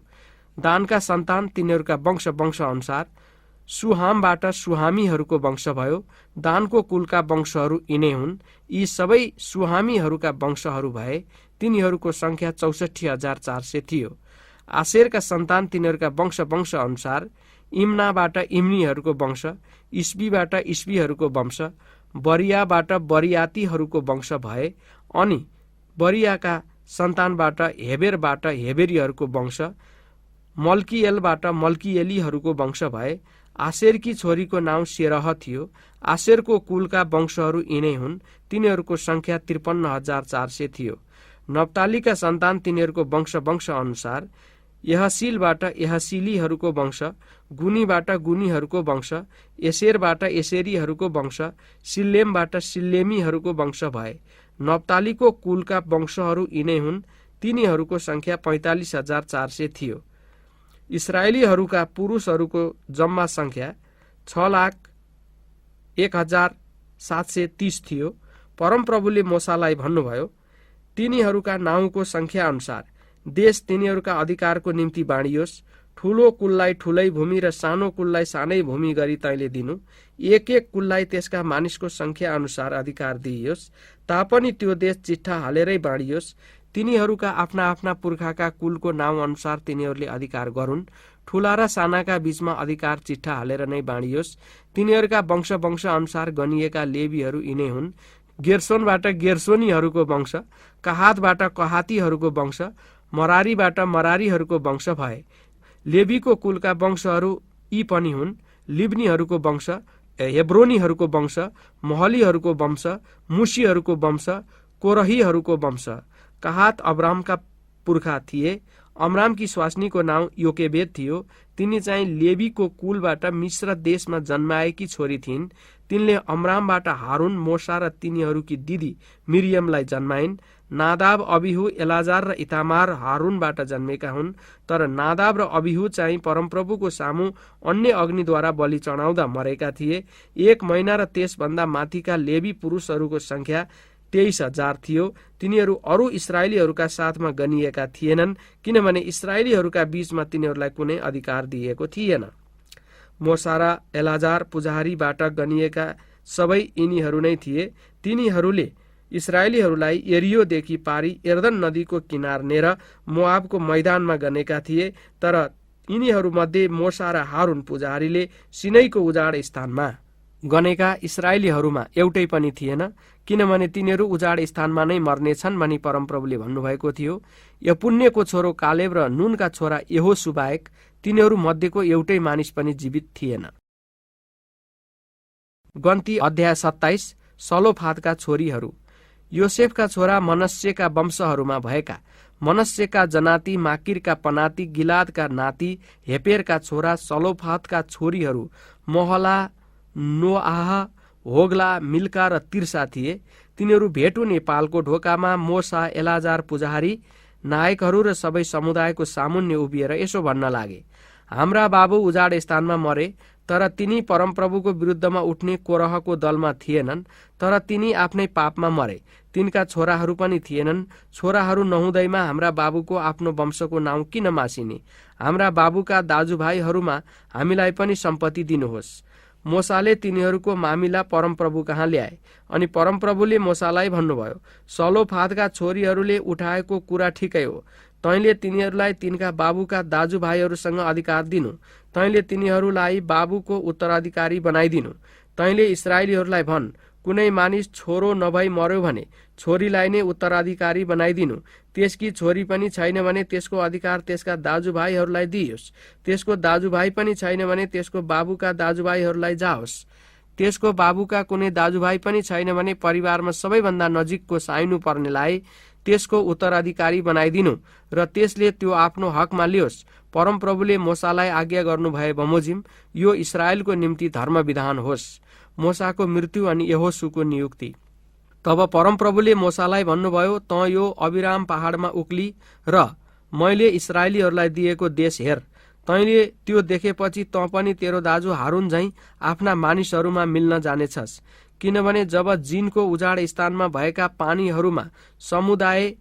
दानका सन्तान तिनीहरूका वंश अनुसार सुहामबाट सुहामीहरूको वंश भयो। दानको कुलका वंशहरू यिनै हुन्। यी सबै सुहामीहरूका वंशहरू भए। तिनीहरूको संख्या 64,400 थियो। आशेरका सन्तान तिनीहरूका वंश अनुसार इम्नाबाट इम्नीहरूको वंश, इस्बीबाट इस्बीहरूको वंश, बरियाबाट बरियातीहरूको वंश भए। अनि बरियाका सन्तानबाट हेबेरबाट हेबेरीहरूको वंश, मल्किएलबाट मल्किएलीहरूको वंश भए। आशेरकी छोरीको नाउँ सेरह थियो। आशेरको कुलका वंशहरू यिनै हुन्। तिनीहरूको संख्या 53,400 थियो। नप्तालीका सन्तान तिनीहरूको वंश अनुसार यहसिलबाट यहसिलीहरूको वंश, गुनीबाट गुनीहरूको वंश, एसेरबाट एसेरीहरूको वंश, सिल्लेमबाट सिल्लेमीहरूको वंश भए। नप्तालीको कुलका वंशहरू यिनै हुन्। तिनीहरूको संख्या 45,400 थियो। इस्राएलीहरूका पुरुषहरूको जम्मा संख्या 6,01,730 थियो। परमप्रभुले मोसालाई भन्नुभयो, तिनीहरूका नाउँको संख्या अनुसार देश तिनीहरूका अधिकारको निम्ति बाँडियोस्। ठूलो कुललाई ठूलै भूमि र सानो कुललाई सानै भूमि गरी तैँले दिनु। एक कुललाई त्यसका मानिसको संख्या अनुसार अधिकार दिइयोस्। तापनि त्यो देश चिट्ठा हालेरै बाँडियोस्। तिनीहरूका आफ्ना आफ्ना पुर्खाका कुलको नाउँ अनुसार तिनीहरूले अधिकार गरून्। ठूला र सानाका बीचमा अधिकार चिट्ठा हालेर नै बाँडियोस्। तिनीहरूका वंश अनुसार गनिएका लेवीहरू यिनै हुन्। गेर्सोनबाट गेर्सोनीहरूको वंश, कहातबाट कहातीहरूको वंश, मरारीबाट मरारीहरूको वंश भए। लेवीको कुलका वंशहरू यी पनि हुन्। लिब्नीहरूको वंश, हेब्रोनीहरूको वंश, महलीहरूको वंश, मुसीहरूको वंश, कोरहीहरूको वंश। कहात अब्रामका पुर्खा थिए। अमरामकी स्वास्नीको नाउँ योकेबेद थियो। तिनी चाहिँ लेवीको कुलबाट मिश्र देशमा जन्माएकी छोरी थिइन्। तिनले अमरामबाट हारून, मोसा र तिनीहरूकी दिदी मिरियमलाई जन्माइन्। नादाब, अबिहु, एलाजार र इतामार हारूनबाट जन्मेका हुन्। तर नादाब र अबिहु चाहिँ परमप्रभुको सामु अन्य अग्निद्वारा बलि चढाउँदा मरेका थिए। 1 महिना र त्यसभन्दा माथिका लेवी पुरुषहरूको संख्या 23,000 थियो। तिनीहरू अरू इस्राएलीहरूका साथमा गनिएका थिएनन्, किनभने इस्राएलीहरूका बीचमा तिनीहरूलाई कुनै अधिकार दिएको थिएन। मोसा र एलाजार पुजारीबाट गनिएका सबै यिनीहरू नै थिए। तिनीहरूले इस्राएलीहरूलाई यरियोदेखि पारी यर्दन नदीको किनारनेर मोआबको मैदानमा गनेका थिए। तर यिनीहरूमध्ये मोसा र हारून पुजारीले सिनैको उजाड स्थानमा गनेका इस्राएलीहरूमा एउटै पनि थिएन, किनभने तिनीहरू उजाड स्थानमा नै मर्नेछन् भनी परमप्रभुले भन्नुभएको थियो। यपुन्नेको छोरो कालेब र नूनका छोरा यहोशु बाहेक तिनीहरू मध्येको एउटै मानिस पनि जीवित थिएन। गन्ती अध्याय 27। सलोफादका छोरीहरू। योसेफका छोरा मनस्सेका वंशहरूमा भएका मनस्सेका जनाती, माकिरका पनाती, गिलादका नाती, हेपेरका छोरा सलोफादका छोरीहरू महला, नोआह, होग्ला, मिल्का र तिर्सा थिए। तिनीहरू भेटु नेपालको ढोकामा मोसा, एलाजार पुजारी, नायकहरू र सबै समुदायको सामुन्ने उभिएर यसो भन्न लागे, हाम्रा बाबु उजाड स्थानमा मरे, तर तिनी परमप्रभुको विरुद्धमा उठ्ने कोरहको दलमा थिएनन्, तर तिनी आफ्नै पापमा मरे। तिनका छोराहरू पनि थिएनन्। छोराहरू नहुँदैमा हाम्रा बाबुको आफ्नो वंशको नाउँ किन मासिने? हाम्रा बाबुका दाजुभाइहरूमा हामीलाई पनि सम्पत्ति दिनुहोस्। मोसाले तिनीहरूको मामिला परमप्रभु कहाँ ल्याए। अनि परमप्रभुले मोसालाई भन्नुभयो, सलोफादका छोरीहरूले उठाएको कुरा ठिकै हो। तैँले तिनीहरूलाई तिनका बाबुका दाजुभाइहरूसँग अधिकार दिनु। तैँले तिनीहरूलाई बाबुको उत्तराधिकारी बनाइदिनु। तैँले इस्राएलीहरूलाई भन्, कुनै मानिस छोरो नभई मर्यो भने छोरीलाई नै उत्तराधिकारी बनाइदिनु। त्यसकी छोरी पनि छैन भने त्यसको अधिकार त्यसका दाजुभाइहरूलाई दिइयोस्। त्यसको दाजुभाइ पनि छैन भने त्यसको बाबुका दाजुभाइहरूलाई जाओस्। त्यसको बाबुका कुनै दाजुभाइ पनि छैन भने परिवारमा सबैभन्दा नजिकको साइनु पर्नेलाई त्यसको उत्तराधिकारी बनाइदिनु र त्यसले त्यो आफ्नो हकमा लियोस्। परमप्रभुले मोसालाई आज्ञा गर्नुभए बमोजिम यो इस्राएलको निम्ति धर्मविधान होस्। मोसाको मृत्यु अनि यहोशुको नियुक्ति। तब परमप्रभुले मोसालाई भन्नुभयो, तँ यो अबिराम पहाडमा उक्ली र मैले इस्राएलीहरूलाई दिएको देश हेर। तैँले त्यो देखेपछि तँ पनि तेरो दाजु हारुन झैं आफ्ना मानिसहरूमा मिल्न जानेछस्, किनभने जब जिनको उजाड स्थानमा भएका पानीहरूमा समुदाय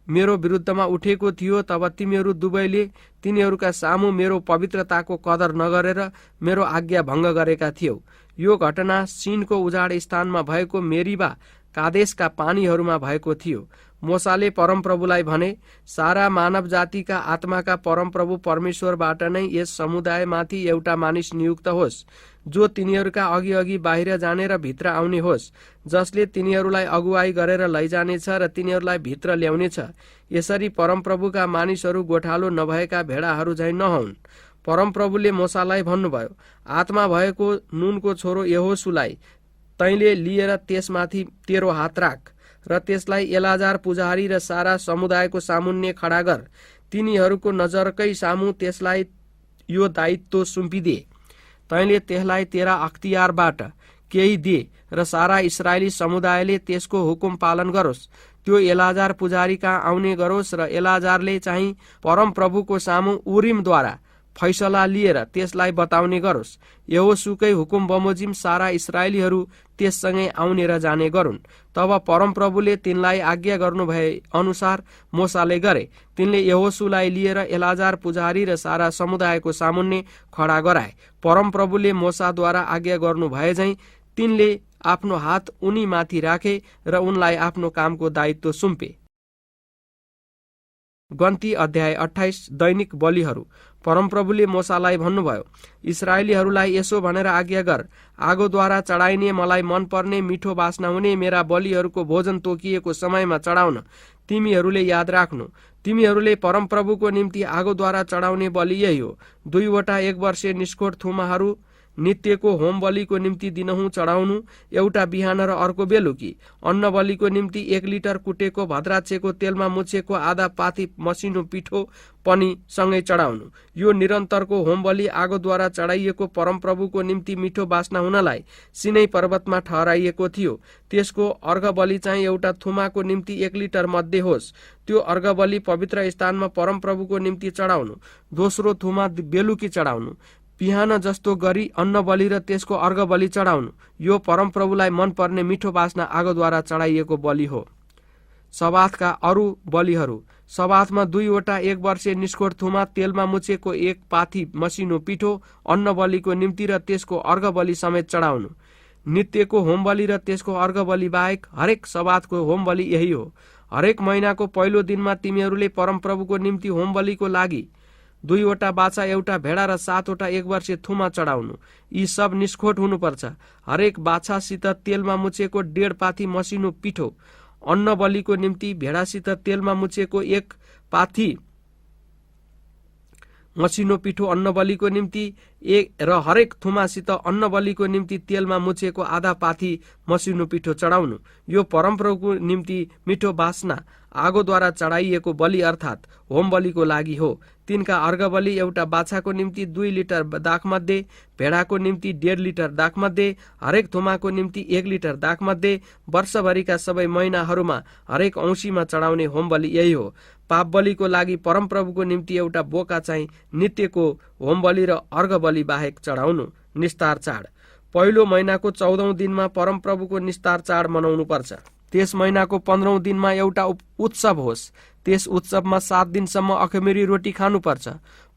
मेरो विरुद्धमा उठेको थियो तब तिमीहरू दुवैले तिनीहरूका सामु मेरो पवित्रताको कदर नगरेर मेरो आज्ञा भङ्ग गरेका थियौ। यो घटना सिनको उजाड स्थानमा भएको मेरिबा कादेशका पानीहरूमा भएको थियो। मोसाले परमप्रभुलाई भने, सारा मानव जातिका आत्माका परमप्रभु परमेश्वरबाट नै यस समुदायमाथि एउटा मानिस नियुक्त होस्, जो तिनीहरूका अघि अघि बाहिर जाने र भित्र आउने होस्, जसले तिनीहरूलाई अगुवाई गरेर लैजानेछ र तिनीहरूलाई भित्र ल्याउनेछ। यसरी परमप्रभुका मानिसहरू गोठालो नभएका भेडाहरू झैं नहुन्। परमप्रभुले मोसालाई भन्नुभयो, आत्मा भएको नुनको छोरो यहोशुलाई तैँले लिएर त्यसमाथि तेरो हात राख र त्यसलाई एलाजार पुजारी र सारा समुदायको सामुन्ने खडा गर। तिनीहरूको नजरकै सामु त्यसलाई यो दायित्व सुम्पिदे। तैँले त्यसलाई तेरा अख्तियारबाट केही दे र सारा इस्राएली समुदायले त्यसको हुकुम पालन गरोस्। त्यो एलाजार पुजारी कहाँ आउने गरोस् र एलाजारले चाहिँ परमप्रभुको सामु उरिमद्वारा फैसला लिएर त्यसलाई बताउने गरोस्। यहोशुकै हुकुम बमोजिम सारा इस्राएलीहरू त्यससँगै आउने र जाने गरून्। तब परमप्रभुले तिनलाई आज्ञा गर्नुभए अनुसार मोसाले गरे। तिनले यहोशुलाई लिएर एलाजार पुजारी र सारा समुदायको सामुन्ने खडा गराए। परमप्रभुले मोसाद्वारा आज्ञा गर्नुभए झैं तिनले आफ्नो हात उनीमाथि राखे र उनलाई आफ्नो कामको दायित्व सुम्पे। गन्ती अध्याय 28। दैनिक बलिहरू। परमप्रभुले मोसालाई भन्नुभयो, इस्राएलीहरूलाई यसो भनेर आज्ञा गर, आगोद्वारा चढाइने मलाई मनपर्ने मिठो बास्ना हुने मेरा बलिहरूको भोजन तोकिएको समयमा चढाउन तिमीहरूले याद राख्नु। तिमीहरूले परमप्रभुको निम्ति आगोद्वारा चढाउने बलि यही हो। 2 वटा 1 वर्षे निष्कोट थुमाहरू नित्यको होम बलिको निम्ति दिनहुँ चढाउनु, एउटा बिहान र अर्को बेलुकी। अन्न बलिको निम्ति 1 लिटर कुटेको भद्राक्षको तेलमा मुछेको आधा पाथी मसिनो पिठो पनि सँगै चढाउनु। यो निरन्तरको होम बलि आगोद्वारा चढाइएको परमप्रभुको निम्ति मिठो बास्ना हुनलाई सिनै पर्वतमा ठहराइएको थियो। त्यसको अर्घ बलि चाहिँ एउटा थुमाको निम्ति 1 लिटर मध्ये होस्। त्यो अर्घ बलि पवित्र स्थानमा परमप्रभुको निम्ति चढाउनु। दोस्रो थुमा बेलुकी चढाउनु। बिहान जस्तो गरी अन्न बलि र त्यसको अर्घ बलि चढाउनु। यो परमप्रभुलाई मनपर्ने मिठो बास्ना आगोद्वारा चढाइएको बलि हो। सबाथका अरू बलिहरू। सबाथमा 2 वटा 1 वर्षे निष्कोट थुमा तेलमा मुछेको 1 पाथी मसिनो पिठो अन्न बलिको निम्ति र त्यसको अर्घ बलि समेत चढाउनु। नित्यको होम बलि र त्यसको अर्घ बलि बाहेक हरेक सबाथको होम बलि यही हो। हरेक महिनाको पहिलो दिनमा तिमीहरूले परमप्रभुको निम्ति होम बलिको लागि 2 वटा बाछा, एउटा भेडा र 7 वटा 1 वर्षे थुमा चढाउनु। यी सब निष्कोट हुनुपर्छ। हरेक बाछासित तेलमा मुछेको 1.5 पाथी मसिनो पिठो अन्न बलिको निम्ति, भेडासित तेलमा मुछेको 1 पाथी मसिनो पिठो अन्न बलिको निम्ति र हरेक थुमासित अन्न बलिको निम्ति तेलमा मुछेको आधा पाथी मसिनो पिठो चढाउनु। यो परमप्रभुको निम्ति मिठो बास्ना आगोद्वारा चढाइएको बलि अर्थात् होम बलिको लागि हो। तिनका अर्घ बलि एउटा बाछाको निम्ति 2 लिटर दाखमध्ये, भेडाको निम्ति 1.5 लिटर दाखमध्ये, हरेक थुमाको निम्ति 1 लिटर दाखमध्ये, वर्षभरिका सबै महिनाहरूमा हरेक औँसीमा चढाउने होम बलि यही हो। पाप बलिको लागि परमप्रभुको निम्ति एउटा बोका चाहिँ नित्यको होम बलि र अर्घ बलि बाहेक चढाउनु। निस्तार चाड। पहिलो महिनाको 14औं दिनमा परमप्रभुको निस्तार चाड मनाउनु पर्छ। त्यस महिनाको 15औं दिनमा एउटा उत्सव होस्। त्यस उत्सवमा 7 दिनसम्म अखमिरी रोटी खानुपर्छ।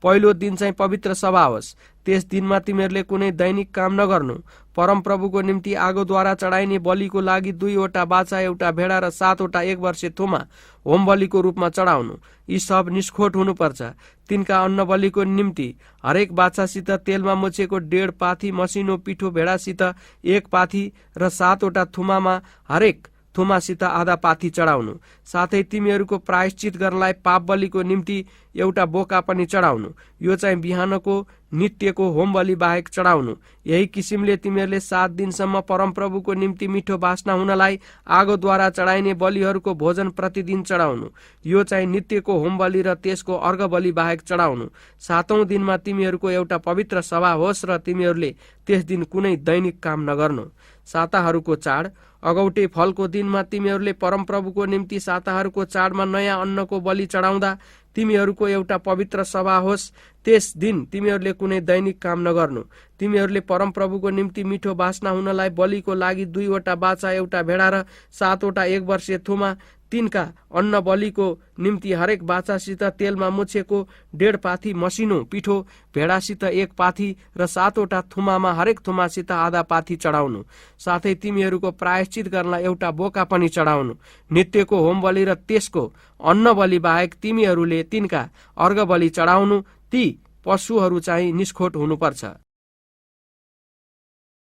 पहिलो दिन चाहिँ पवित्र सभा होस्। त्यस दिनमा तिमीहरूले कुनै दैनिक काम नगर्नु। परमप्रभुको निम्ति आगोद्वारा चढाइने बलिको लागि 2 वटा बाछा, एउटा भेडा र 7 वटा 1 वर्षे थुमा होम बलिको रूपमा चढाउनु। यी सब निष्कोट हुनुपर्छ। तिनका अन्न बलिको निम्ति हरेक बाछासित तेलमा मुछेको 1.5 पाथी मसिनो पिठो, भेडासित 1 पाथी र 7 वटा थुमामा हरेक थुमासित आधा पाथी चढाउनु। साथै तिमीहरूको प्रायश्चित गर्नलाई पाप बलिको निम्ति एउटा बोका पनि चढाउनु। यो चाहिँ बिहानको नित्यको होम बलि बाहेक चढाउनु। यही किसिमले तिमीहरूले 7 दिनसम्म परमप्रभुको निम्ति मिठो बास्ना हुनलाई आगोद्वारा चढाइने बलिहरूको भोजन प्रतिदिन चढाउनु। यो चाहिँ नित्यको होम बलि र त्यसको अर्घ बलि बाहेक चढाउनु। 7औं दिनमा तिमीहरूको एउटा पवित्र सभा होस् र तिमीहरूले त्यस दिन कुनै दैनिक काम नगर्नु। साताहरूको चाड। अगौटे फलको दिनमा तिमीहरूले परमप्रभुको निम्ति साताहरूको चाडमा नयाँ अन्नको बलि चढाउँदा तिमीहरूको एउटा पवित्र सभा होस्। त्यस दिन तिमीहरूले कुनै दैनिक काम नगर्नु। तिमीहरूले परमप्रभुको निम्ति मिठो बासना हुनलाई बलिको लागि 2 वटा बाछा, एउटा भेडा र 7 वटा 1 वर्षीय थुमा, तिनका अन्न बलिको निम्ति हरेक बाछासित तेलमा मुछेको 1.5 पाथी मसिनो पिठो, भेडासित 1 पाथी र 7 वटा थुमामा हरेक थुमासित आधा पाथी चढाउनु। साथै तिमीहरूको प्रायश्चित गर्नलाई एउटा बोका पनि चढाउनु। नित्यको होम बलि र त्यसको अन्न बलि बाहेक तिमीहरूले तिनका अर्घ बलि चढाउनु। ती पशुहरू चाहिँ निष्खोट हुनुपर्छ।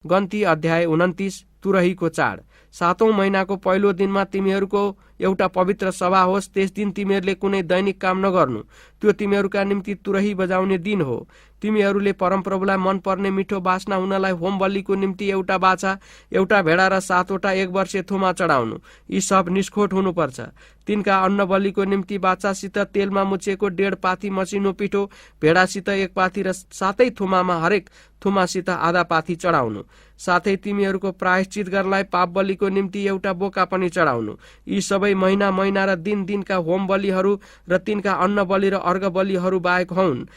गन्ती अध्याय 29। तुरहीको चाड। 7औं महिनाको पहिलो दिनमा तिमीहरूको एउटा पवित्र सभा होस्। त्यस दिन तिमीहरूले कुनै दैनिक काम नगर्नु। त्यो तिमीहरूका निम्ति तुरही बजाउने दिन हो। तिमीहरूले परमप्रभुलाई मनपर्ने मिठो बासना हुनलाई होम बलिको निम्ति एउटा बाछा, एउटा भेडा र 7 वटा 1 वर्षीय थुमा चढाउनु। यी सब निष्खोट हुनुपर्छ। तिनका अन्न बलिको निम्ति बाछासित तेलमा मुछेको 1.5 पाथी मसिनो पिठो, भेडासित 1 पाथी र 7 थुमामा हरेक थुमासित आधा पाथी चढाउनु। साथै तिमीहरूको प्रायश्चित गर्नलाई पाप बलिको निम्ति एउटा बोका पनि चढाउनु। यी सबै महिना र दिन दिनका होम बलिहरू र तिनका अन्न बलि र अर्घ बलिहरू बाहेक हुन्।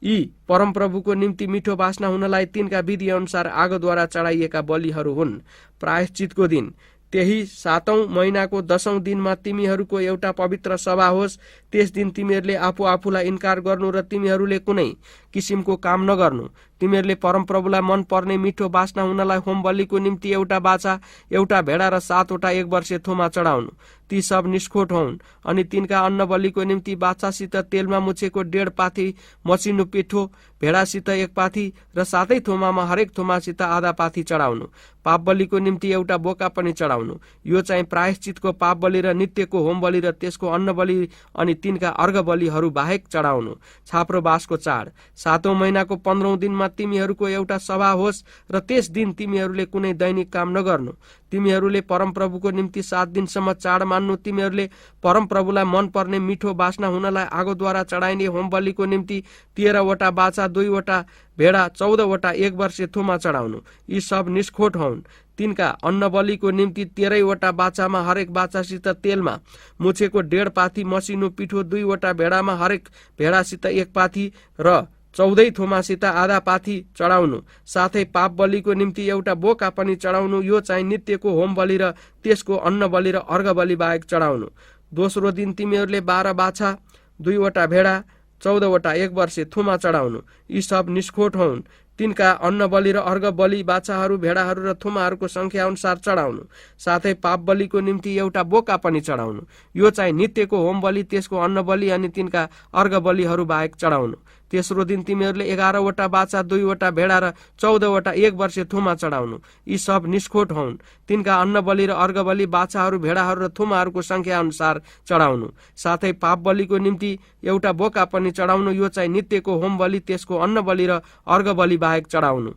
यी परमप्रभुको निम्ति मिठो बासना हुनलाई तिनका विधि अनुसार आगोद्वारा चढाइएका बलिहरू हुन्। प्रायश्चितको दिन। त्यही 7औं महिनाको 10औं दिनमा तिमीहरूको एउटा पवित्र सभा होस्। त्यस दिन तिमीहरूले आफूलाई इन्कार गर्नु र तिमीहरूले कुनै किसिमको काम नगर्नु। तिमीहरूले परमप्रभुलाई मन पर्ने मिठो बासना हुनलाई होम बलिको निम्ति एउटा बाछा, एउटा भेडा र 7 वटा 1 वर्षीय थुमा चढाउनु। ती सब निष्खोट हुन्। अनि तिनका अन्न बलिको निम्ति बाछासित तेलमा मुछेको 1.5 पाथी मसिनो पिठो, भेडासित 1 पाथी र 7 थुमामा हरेक थुमासित आधा पाथी चढाउनु। पाप बलिको निम्ति एउटा बोका पनि चढाउनु। यो चाहिँ प्रायश्चितको पाप बलि र नित्यको होम बलि र त्यसको अन्न बलि अनि तिनका अर्घ बलिहरू बाहेक चढाउनु। छाप्रो बासको चाड। 7औं महिनाको 15औं दिनमा तिमीहरूको एउटा सभा होस् र त्यस दिन तिमीहरूले कुनै दैनिक काम नगर्नु। तिमीहरूले परमप्रभुको निम्ति 7 दिनसम्म चाड मान्नु। तिमीहरूले परमप्रभुलाई मन पर्ने मिठो बासना हुनलाई आगोद्वारा चढाइने होम बलिको निम्ति 13 वटा बाछा, 2 वटा भेडा, 14 वटा 1 वर्षीय थुमा चढाउनु। यी सब निष्खोट हुन्। तिनका अन्न बलिको निम्ति 13 वटा बाछामा हरेक बाछासित तेलमा मुछेको 1.5 पाथी मसिनो पिठो, 2 वटा भेडामा हरेक भेडासित 1 पाथी र 14 थुमासित आधा पाथी चढाउनु। साथै पाप बलिको निम्ति एउटा बोका पनि चढाउनु। यो चाहिँ नित्यको होम बलि र त्यसको अन्न बलि र अर्घ बलि बाहेक चढाउनु। दोस्रो दिन तिमीहरूले 12 बाछा, 2 वटा भेडा, 14 वटा 1 वर्षीय थुमा चढाउनु। यी सब निष्खोट हुन्। तिनका अन्न बलि र अर्घ बलि बाछाहरू, भेडाहरू र थुमाहरूको संख्या अनुसार चढाउनु। साथै पाप बलिको निम्ति एउटा बोका पनि चढाउनु। यो चाहिँ नित्यको होम बलि, त्यसको अन्न बलि अनि तिनका अर्घ बलिहरू बाहेक चढाउनु। तेस्रो दिन तिमीहरूले 11 वटा बाछा, 2 वटा भेडा र 14 वटा 1 वर्षीय थुमा चढाउनु। यी सब निष्खोट हुन्। तिनका अन्न बलि र अर्घ बलि बाछाहरू, भेडाहरू र थुमाहरूको संख्या अनुसार चढाउनु। साथै पाप बलिको निम्ति एउटा बोका पनि चढाउनु। यो चाहिँ नित्यको होम बलि, त्यसको अन्न बलि र अर्घ बलि बाहेक चढाउनु।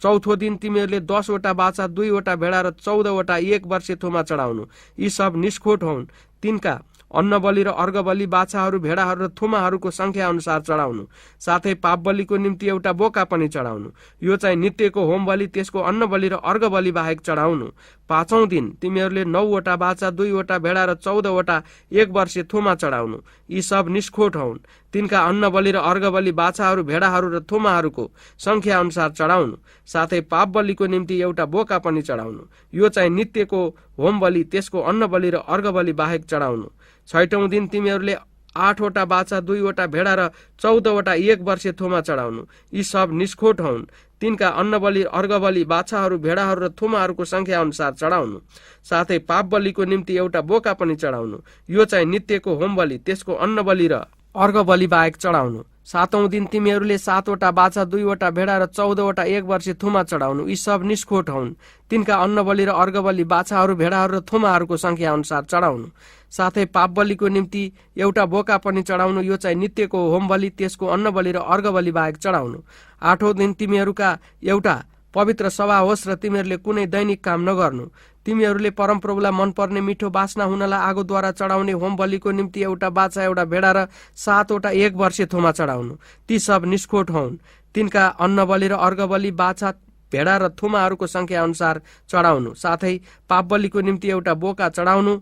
चौथो दिन तिमीहरूले 10 वटा बाछा, 2 वटा भेडा र 14 वटा 1 वर्षीय थुमा चढाउनु। यी सब निष्खोट हुन्। तिनका अन्न बलि र अर्घ बलि बाछाहरू, भेडाहरू र थुमाहरूको संख्या अनुसार चढाउनु। साथै पाप बलिको निम्ति एउटा बोका पनि चढाउनु। यो चाहिँ नित्यको होम बलि, त्यसको अन्न बलि र अर्घ बलि बाहेक चढाउनु। 5औं दिन तिमीहरूले 9 वटा बाछा, 2 वटा भेडा र 14 वटा 1 वर्षीय थुमा चढाउनु। यी सब निष्खोट हुन्। तिनका अन्न बलि र अर्घ बलि बाछाहरू, भेडाहरू र थुमाहरूको संख्या अनुसार चढाउनु। साथै पाप बलिको निम्ति एउटा बोका पनि चढाउनु। यो चाहिँ नित्यको होम बलि, त्यसको अन्न बलि र अर्घ बलि बाहेक चढाउनु। 6औं दिन तिमीहरूले 8 वटा बाछा, 2 वटा भेडा र 14 वटा 1 वर्षीय थुमा चढाउनु। यी सब निष्खोट हुन्। तिनका अन्न बलि, अर्घ बलि बाछाहरू, भेडाहरू र थुमाहरूको संख्या अनुसार चढाउनु। साथै पाप बलिको निम्ति एउटा बोका पनि चढाउनु। यो चाहिँ नित्यको होम बलि, त्यसको अन्न बलि र अर्घ बलि बाहेक चढाउनु। 7औं दिन तिमीहरूले 7 वटा बाछा, 2 वटा भेडा र 14 वटा 1 वर्षीय थुमा चढाउनु। यी सब निष्खोट हुन्। तिनका अन्न बलि र अर्घ बलि बाछाहरू, भेडाहरू र थुमाहरूको संख्या अनुसार चढाउनु। साथै पाप बलिको निम्ति एउटा बोका पनि चढाउनु। यो चाहिँ नित्यको होम बलि, त्यसको अन्न बलि र अर्घ बलि बाहेक चढाउनु। 8औं दिन तिमीहरूका एउटा पवित्र सभा होस् र तिमीहरूले कुनै दैनिक काम नगर्नु। तिमीहरूले परमप्रभुलाई मनपर्ने मिठो बासना हुनलाई आगोद्वारा चढाउने होम बलिको निम्ति एउटा बाछा, एउटा भेडा र 7 वटा 1 वर्षीय थुमा चढाउनु। ती सब निष्खोट हुन्। तिनका अन्न बलि र अर्घ बलि बाछा, भेडा र थुमाहरूको संख्या अनुसार चढाउनु। साथै पाप बलिको निम्ति एउटा बोका चढाउनु।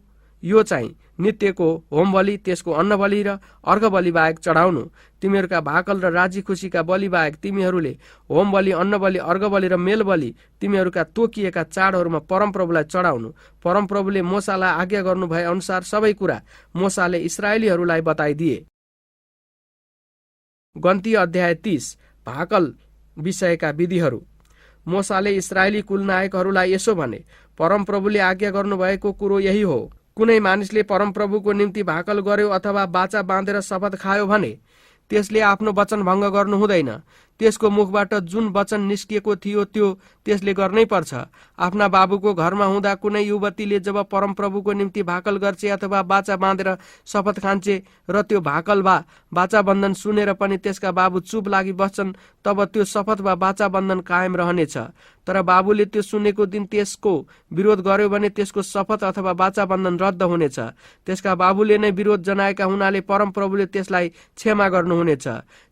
यो चाहिँ नित्यको होम बलि, त्यसको अन्न बलि र अर्घ बलि बाहेक चढाउनु। तिमीहरूका भाकल र राजी खुसीका बलि बाहेक तिमीहरूले होम बलि, अन्न बलि, अर्घ बलि र मेल बलि तिमीहरूका तोकिएका चाडहरूमा परमप्रभुलाई चढाउनु। परमप्रभुले मोसालाई आज्ञा गर्नु भए अनुसार सबै कुरा मोसाले इस्राएलीहरूलाई बताइदिए। गन्ती अध्याय 30। भाकल विषयका विधिहरू। मोसाले इस्राएली कुल नायकहरूलाई यसो भने, परमप्रभुले आज्ञा गर्नुभएको कुरो यही हो, कुनै मानिसले परमप्रभुको निम्ति भाकल गर्यो अथवा बाचा बाँधेर शपथ खायो भने त्यसले आफ्नो वचन भङ्ग गर्नु हुँदैन। त्यसको मुखबाट जुन वचन निस्किएको थियो त्यो त्यसले गर्नै पर्छ। आफ्ना बाबुको घरमा हुँदा कुनै युवतीले जब परमप्रभुको निम्ति भाकल गर्छे अथवा बाचा बाँधेर शपथ खान्छे र त्यो भाकल वा बाचा बन्धन सुनेर पनि त्यसका बाबु चुप लागि बस्छन्, तब त्यो शपथ वा बाचा बन्धन कायम रहनेछ। तर बाबुले त्यो सुनेको दिन त्यसको विरोध गर्यो भने त्यसको शपथ अथवा बाचा बन्धन रद्द हुनेछ। त्यसका बाबुले नै विरोध जनाएका हुनाले परमप्रभुले त्यसलाई क्षमा गर्नुहुनेछ।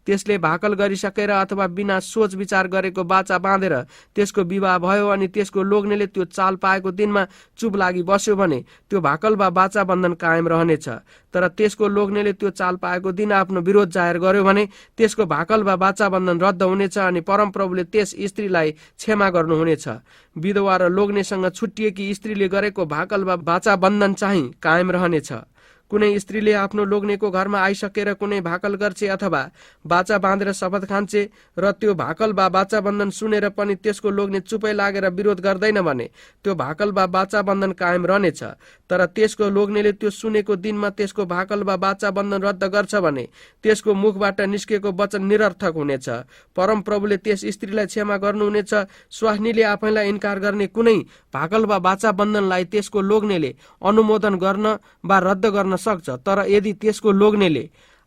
त्यसले भाकल गरिसकेर अथवा बिना सोच विचार गरेको बाचा बाँधेर त्यसको विवाह भयो अनि त्यसको लोग्नेले त्यो चाल पाएको दिनमा चुप लागि बस्यो भने त्यो भाकल वा बाचा बन्धन कायम रहनेछ। तर त्यसको लोग्नेले त्यो चाल पाएको दिन आफ्नो विरोध जाहेर गर्यो भने त्यसको भाकल वा बाचा बन्धन रद्द हुनेछ अनि परमप्रभुले त्यस स्त्रीलाई क्षमा गर्नुहुनेछ। विधवा र लोग्नेसँग छुट्टिएकी स्त्रीले गरेको भाकल वा बाचा बन्धन चाहिँ कायम रहनेछ। कुनै स्त्रीले आफ्नो लोग्नेको घरमा आइसकेर कुनै भाकल गर्छे अथवा बाचा बाँधेर शपथ खान्छे र त्यो भाकल वा बाचा बन्धन सुनेर पनि त्यसको लोग्ने चुपै लागेर विरोध गर्दैन भने त्यो भाकल वा बाचा बन्धन कायम रहनेछ। तर त्यसको लोग्नेले त्यो सुनेको दिनमा त्यसको भाकल वा बाचा बन्धन रद्द गर्छ भने त्यसको मुखबाट निस्केको वचन निरर्थक हुनेछ। परमप्रभुले त्यस स्त्रीलाई क्षमा गर्नुहुनेछ। स्वास्नीले आफैलाई इन्कार गर्ने कुनै भाकल वा बाचा बन्धनलाई त्यसको लोग्नेले अनुमोदन गर्न वा रद्द गर्न सक्छ। तर यदि त्यसको लोग्नेले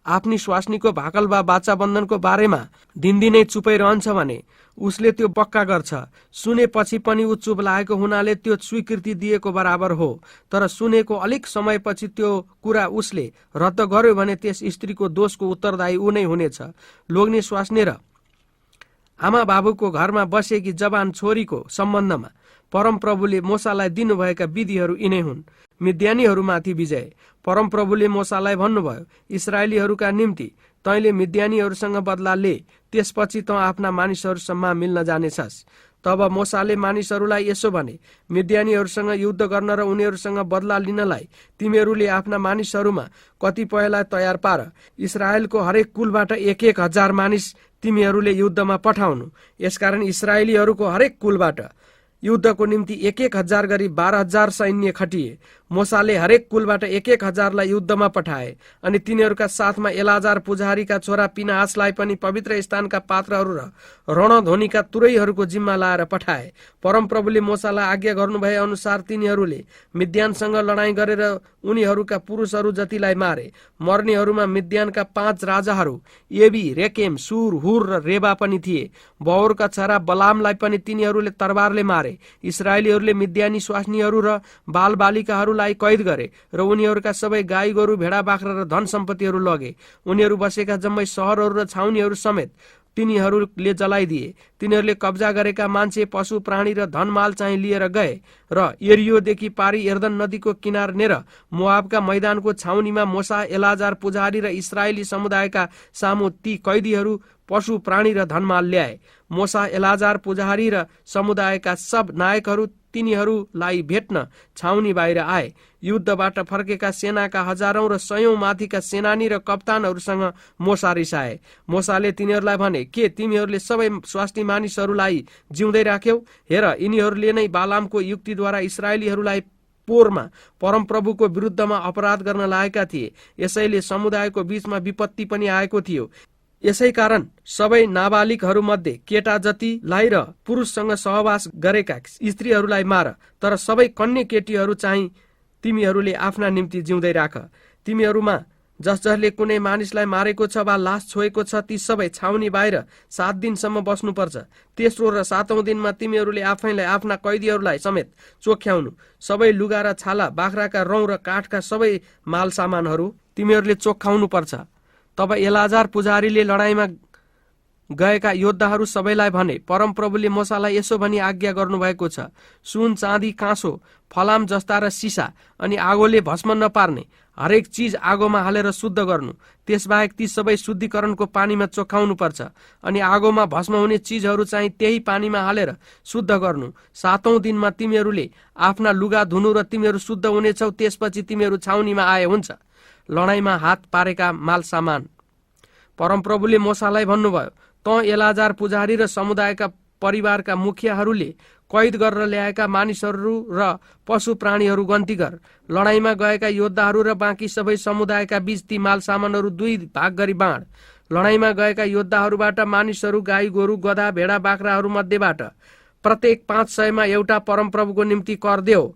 आफ्नी स्वास्नीको भाकल वा बाचा बन्धनको बारेमा दिनदिनै चुपै रहन्छ भने उसले त्यो पक्का गर्छ। सुनेपछि पनि ऊ चुप लागेको हुनाले त्यो स्वीकृति दिएको बराबर हो। तर सुनेको अलिक समयपछि त्यो कुरा उसले रद्द गर्यो भने त्यस स्त्रीको दोषको उत्तरदायी ऊ नै हुनेछ। लोग्ने स्वास्नी र आमा बाबुको घरमा बसेकी जवान छोरीको सम्बन्धमा परमप्रभुले मोसालाई दिनुभएका विधिहरू यिनै हुन्। मिद्यानीहरूमाथि विजय। परमप्रभुले मोसालाई भन्नुभयो, इस्राएलीहरूका निम्ति तैँले मिद्यानीहरूसँग बदला ले, त्यसपछि तँ आफ्ना मानिसहरूसम्म मिल्न जानेछस्। तब मोसाले मानिसहरूलाई यसो भने, मिद्यानीहरूसँग युद्ध गर्न र उनीहरूसँग बदला लिनलाई तिमीहरूले आफ्ना मानिसहरूमा कतिपयलाई तयार पार। इस्राएलको हरेक कुलबाट 1,000 मानिस तिमीहरूले युद्धमा पठाउनु। यसकारण इस्राएलीहरूको हरेक कुलबाट युद्धको निम्ति 1,000 गरी 12,000 सैन्य खटिए। मोसाले हरेक कुलबाट 1,000लाई युद्धमा पठाए अनि तिनीहरूका साथमा एलाजार पुजारीका छोरा पिनहासलाई पनि पवित्र स्थानका पात्रहरू र रणध्वनिका तुरैहरूको जिम्मा लाएर पठाए। परमप्रभुले मोसालाई आज्ञा गर्नुभए अनुसार तिनीहरूले मिद्यानसँग लडाईँ गरेर उनीहरूका पुरुषहरू जतिलाई मारे। मर्नेहरूमा मिद्यानका 5 राजाहरू एबी, रेकेम, सुर, हुर र रेबा पनि थिए। बओरका छोरा बलामलाई पनि तिनीहरूले तरबारले मारे। इस्राएलीहरूले मिद्यानी स्वास्नीहरू र बालबालिकाहरूलाई कैद गरे र उनीहरूका सबै गाई गोरु, भेडा बाख्रा र धन सम्पत्तिहरू लगे। उनीहरू बसेका जम्मै शहरहरू र छाउनीहरू समेत तिनीहरूले जलाइदिए। तिनीहरूले कब्जा गरेका मान्छे, पशु, प्राणी र धनमाल चाहिँ लिएर गए र एरियोदेखि पारी यर्दन नदीको किनार नेर मोआबका मैदानको छाउनीमा मोसा, एलाजार पुजारी र इस्राएली समुदायका सामु ती कैदीहरू, पशु, प्राणी र धनमाल ल्याए। मोसा, एलाजार पुजारी र समुदायका सब नायकहरू तिनीहरूलाई भेट्न छाउनी बाहिर आए। युद्धबाट फर्केका सेनाका हजारौं र सयौं माथिका सेनानी र कप्तानहरूसँग मोसा रिसाए। मोसाले तिनीहरूलाई भने, के तिमीहरूले सबै स्वास्नी मानिसहरूलाई जिउँदै राख्यौ? हेर, यिनीहरूले नै बालामको युक्तिद्वारा इस्राएलीहरूलाई पोरमा परमप्रभुको विरुद्धमा अपराध गर्न लागेका थिए। यसैले समुदायको बीचमा विपत्ति पनि आएको थियो। यसै कारण सबै नाबालिगहरूमध्ये केटा जतिलाई र पुरुषसँग सहवास गरेका स्त्रीहरूलाई मार, तर सबै कन्या केटीहरू चाहिँ तिमीहरूले आफ्ना निम्ति जिउँदै राख। तिमीहरूमा जसले कुनै मानिसलाई मारेको छ वा लास छोएको छ ती सबै छाउनी बाहिर 7 दिनसम्म बस्नुपर्छ। तेस्रो र 7औं दिनमा तिमीहरूले आफैलाई आफ्ना कैदीहरूलाई समेत चोख्याउनु। सबै लुगा र छाला, बाख्राका रौं र काठका सबै माल सामानहरू तिमीहरूले चोख्याउनु पर्छ। तब एलाजार पुजारीले लडाईँमा गएका योद्धाहरू सबैलाई भने, परमप्रभुले मोसालाई यसो भनी आज्ञा गर्नुभएको छ, सुन, चाँदी, काँसो, फलाम जस्ता र सिसा अनि आगोले भस्म नपार्ने हरेक चिज आगोमा हालेर शुद्ध गर्नु। त्यसबाहेक ती सबै शुद्धिकरणको पानीमा चोखाउनु पर्छ अनि आगोमा भस्म हुने चिजहरू चाहिँ त्यही पानीमा हालेर शुद्ध गर्नु। 7औं दिनमा तिमीहरूले आफ्ना लुगा धुनु र तिमीहरू शुद्ध हुनेछौ। त्यसपछि तिमीहरू छाउनीमा आए हुन्छ। लडाईँमा हात पारेका माल सामान। परमप्रभुले मोसालाई भन्नुभयो, तँ एलाजार पुजारी र समुदायका परिवारका मुखियाहरूले कैद गरेर ल्याएका मानिसहरू र पशु प्राणीहरू गन्ती गर। लडाईँमा गएका योद्धाहरू र बाँकी सबै समुदायका बीच ती माल सामानहरू 2 भाग गरी बाँड। लडाईँमा गएका योद्धाहरूबाट मानिसहरू, गाई गोरु, गधा, भेडा, बाख्राहरू मध्येबाट प्रत्येक 500मा एउटा परमप्रभुको निम्ति कर देऊ।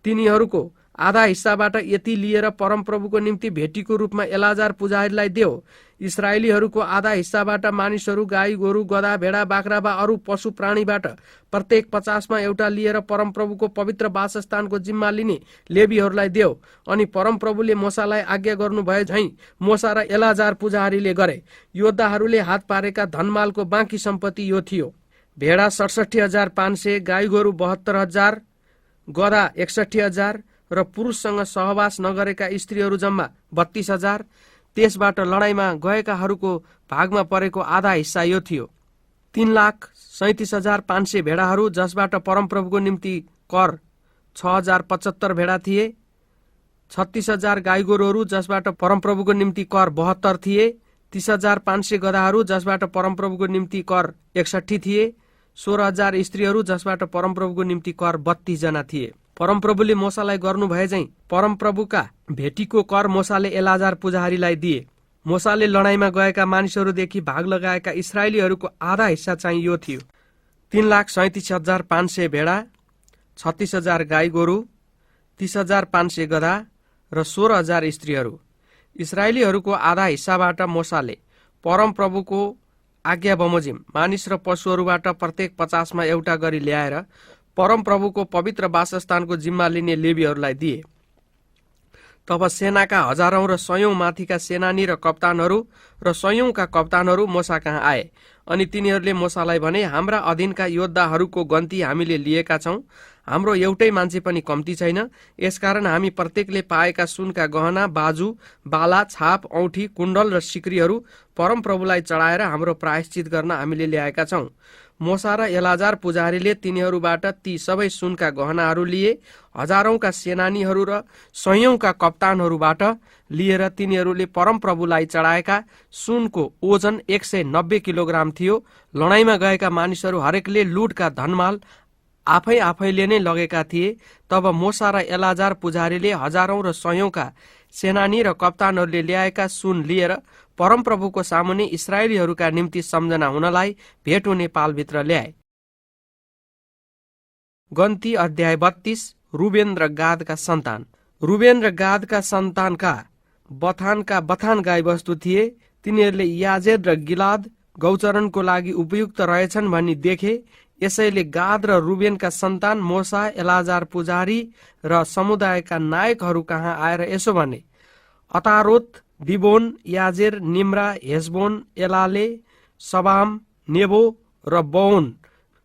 तिनीहरूको आधा हिस्साबाट यति लिएर परमप्रभुको निम्ति भेटीको रूपमा एलाजार पुजारीलाई देऊ। इस्राएलीहरूको आधा हिस्साबाट मानिसहरू, गाई गोरु, गधा, भेडा, बाख्रा वा अरू पशु प्राणीबाट प्रत्येक 50मा एउटा लिएर परमप्रभुको पवित्र वासस्थानको जिम्मा लिने लेवीहरूलाई देऊ। अनि परमप्रभुले मोसालाई आज्ञा गर्नुभए झैं मोसा र एलाजार पुजारीले गरे। योद्धाहरूले हात पारेका धनमालको बाँकी सम्पत्ति यो थियो: भेडा 67,500, गाई गोरु 72,000, गधा 61,000 र पुरुषसँग सहवास नगरेका स्त्रीहरू जम्मा 32,000। त्यसबाट लडाईँमा गएकाहरूको भागमा परेको आधा हिस्सा यो थियो: 3,37,500 भेडाहरू, जसबाट परमप्रभुको निम्ति कर 6,075 भेडा थिए। 36,000 गाई गोरुहरू, जसबाट परमप्रभुको निम्ति कर 72 थिए। 30,500 गधाहरू, जसबाट परमप्रभुको निम्ति कर 61 थिए। 16,000 स्त्रीहरू, जसबाट परमप्रभुको निम्ति कर 32 जना थिए। परमप्रभुले मोसालाई गर्नुभए झैं परमप्रभुका भेटीको कर मोसाले एलाजार पुजारीलाई दिए। मोसाले लडाईँमा गएका मानिसहरूदेखि भाग लगाएका इस्राएलीहरूको आधा हिस्सा चाहिँ यो थियो: 3,37,500 भेडा, 36,000 गाई गोरु, 30,500 गधा र 16,000 स्त्रीहरू। इस्राएलीहरूको आधा हिस्साबाट मोसाले परमप्रभुको आज्ञा बमोजिम मानिस र पशुहरूबाट प्रत्येक 50मा एउटा गरी ल्याएर परमप्रभुको पवित्र वासस्थानको जिम्मा लिने लेवीहरूलाई दिए। तब सेनाका हजारौं र सयौं माथिका सेनानी र कप्तानहरू र सयौंका कप्तानहरू मोसा कहाँ आए अनि तिनीहरूले मोसालाई भने, हाम्रा अधीनका योद्धाहरूको गन्ती हामीले लिएका छौं। हाम्रो एउटै मान्छे पनि कम्ती छैन। यसकारण हामी प्रत्येकले पाएका सुनका गहना, बाजु, बाला, छाप, औँठी, कुण्डल र सिक्रीहरू परमप्रभुलाई चढाएर हाम्रो प्रायश्चित गर्न हामीले ल्याएका छौं। मोसा र एलाजार पुजारीले तिनीहरूबाट ती सबै सुनका गहनाहरू लिए। हजारौंका सेनानीहरू र सयौंका कप्तानहरूबाट लिएर तिनीहरूले परमप्रभुलाई चढाएका सुनको ओजन 190 किलोग्राम थियो। लडाईँमा गएका मानिसहरू हरेकले लुटका धनमाल आफैले नै लगेका थिए। तब मोसा र एलाजार पुजारीले हजारौं र सयौंका सेनानी र कप्तानहरूले ल्याएका सुन लिएर परमप्रभुको सामुन्ने इस्राएलीहरूका निम्ति सम्झना हुनलाई भेट हुने पालभित्र ल्याए। गन्ती अध्याय 32। रुबेन र गादका सन्तान। रुबेन र गादका सन्तानका बथान गाईबस्तु थिए। तिनीहरूले याजेर र गिलाद गौचरणको लागि उपयुक्त रहेछन् भनी देखे। यसैले गाद र रुबेनका सन्तान मोसा, एलाजार पुजारी र समुदायका नायकहरू कहाँ आएर यसो भने, अतारोत, दिबोन, याजेर, निम्रा, हेसबोन, एलाले, सबाम, नेबो र बौन,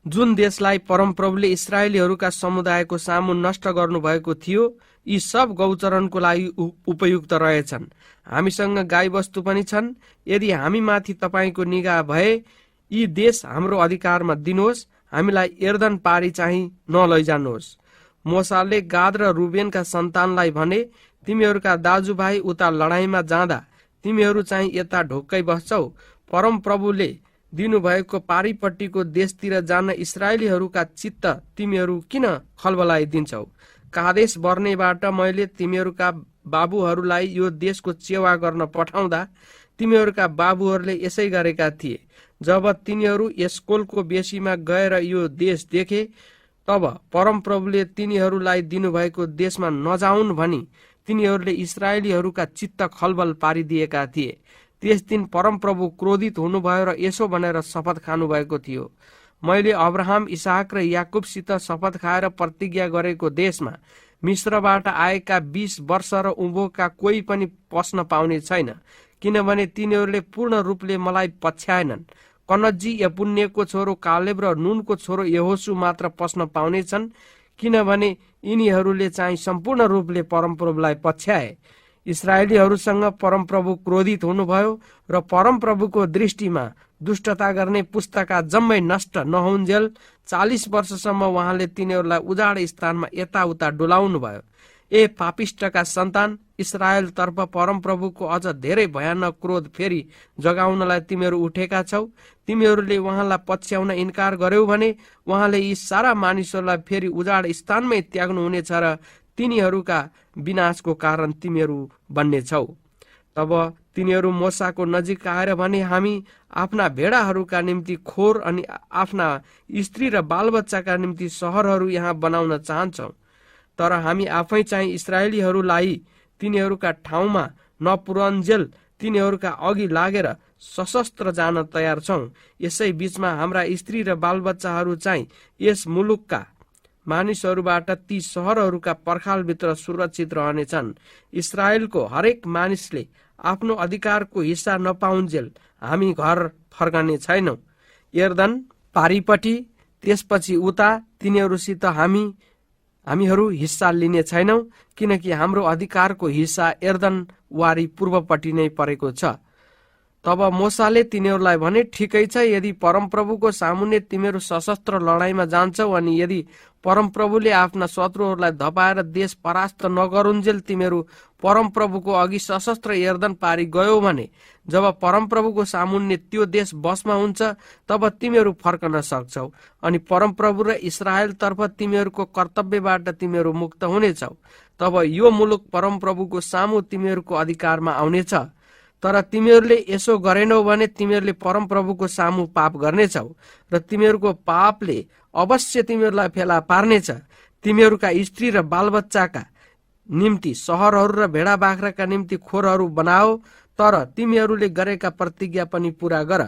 जुन देशलाई परमप्रभुले इस्राएलीहरूका समुदायको सामु नष्ट गर्नुभएको थियो, यी सब गौचरणको लागि उपयुक्त रहेछन्। हामीसँग गाईबस्तु पनि छन्। यदि हामीमाथि तपाईको निगाह भए यी देश हाम्रो अधिकारमा दिनुहोस्। हामीलाई एर्दन पारी चाहिँ नलैजानुहोस्। मोसाले गाद र रुबेनका सन्तानलाई भने, तिमीहरूका दाजुभाइ उता लडाईँमा जाँदा तिमीहरू चाहिँ यता ढोक्कै बस्छौ। परमप्रभुले दिनुभएको पारीपट्टिको देशतिर जान इस्राएलीहरूका चित्त तिमीहरू किन खलबलाइदिन्छौ? कादेश बर्नेबाट मैले तिमीहरूका बाबुहरूलाई यो देशको चेवा गर्न पठाउँदा तिमीहरूका बाबुहरूले यसै गरेका थिए। जब तिनीहरू एस्कोलको बेसीमा गएर यो देश देखे, तब परमप्रभुले तिनीहरूलाई दिनुभएको देशमा नजाउन् भनी तिनीहरूले इस्राएलीहरूका चित्त खलबल पारिदिएका थिए। त्यस दिन परमप्रभु क्रोधित हुनुभयो र यसो भनेर शपथ खानुभएको थियो, मैले अब्राहम, इसाक र याकुबसित शपथ खाएर प्रतिज्ञा गरेको देशमा मिश्रबाट आएका 20 वर्ष र उँभोका कोही पनि पस्न पाउने छैन, किनभने तिनीहरूले पूर्ण रूपले मलाई पछ्याएनन्। कनजी यपुन्नेको छोरो कालेब र नुनको छोरो यहोसु मात्र पस्न पाउनेछन्, किनभने यिनीहरूले चाहिँ सम्पूर्ण रूपले परमप्रभुलाई पछ्याए। इस्राएलीहरूसँग परमप्रभु क्रोधित हुनुभयो र परमप्रभुको दृष्टिमा दुष्टता गर्ने पुस्ताका जम्मै नष्ट नहुन्जेल 40 वर्षसम्म उहाँले तिनीहरूलाई उजाड स्थानमा यताउता डोलाउनु भयो। ए पापिष्टका सन्तान, इस्राएल तर्फ परमप्रभुको अझ धेरै भयानक क्रोध फेरि जगाउनलाई तिमीहरू उठेका छौ। तिमीहरूले उहाँलाई पछ्याउन इन्कार गर्यौ भने उहाँले यी सारा मानिसहरूलाई फेरि उजाड स्थानमै त्याग्नुहुनेछ र तिनीहरूका विनाशको कारण तिमीहरू बन्नेछौ। तब तिनीहरू मोसाको नजिक आएर भने, हामी आफ्ना भेडाहरूका निम्ति खोर अनि आफ्ना स्त्री र बालबच्चाका निम्ति सहरहरू यहाँ बनाउन चाहन्छौ, तर हामी आफै चाहिँ इस्राएलीहरूलाई तिनीहरूका ठाउँमा नपुरन्जेल तिनीहरूका अघि लागेर सशस्त्र जान तयार छौं। यसै बीचमा हाम्रा स्त्री र बालबच्चाहरू चाहिँ यस मुलुकका मानिसहरूबाट ती सहरहरूका पर्खालभित्र सुरक्षित रहनेछन्। इस्राएलको हरेक मानिसले आफ्नो अधिकारको हिस्सा नपाउन्जेल हामी घर फर्कने छैनौं। यर्दन पारिपट्टि त्यसपछि उता तिनीहरूसित हामीहरू हिस्सा लिने छैनौं, किनकि हाम्रो अधिकारको हिस्सा यर्दन वारी पूर्वपट्टि नै परेको छ। तब मोसाले तिनीहरूलाई भने, ठिकै छ, यदि परमप्रभुको सामुन्ने तिमीहरू सशस्त्र लडाईँमा जान्छौ अनि यदि परमप्रभुले आफ्ना शत्रुहरूलाई धपाएर देश परास्त नगरुन्जेल तिमीहरू परमप्रभुको अघि सशस्त्र यर्दन पारी गयो भने जब परमप्रभुको सामुन्ने त्यो देश बसमा हुन्छ तब तिमीहरू फर्कन सक्छौ अनि परमप्रभु र इस्राएल तर्फ तिमीहरूको कर्तव्यबाट तिमीहरू मुक्त हुनेछौ। तब यो मुलुक परमप्रभुको सामु तिमीहरूको अधिकारमा आउनेछ। तर तिमीहरूले यसो गरेनौ भने तिमीहरूले परमप्रभुको सामु पाप गर्नेछौ र तिमीहरूको पापले अवश्य तिमीहरूलाई फेला पार्नेछ। तिमीहरूका स्त्री र बालबच्चाका निम्ति सहरहरू र भेडा बाख्राका निम्ति खोरहरू बनाओ, तर तिमीहरूले गरेका प्रतिज्ञा पनि पूरा गर।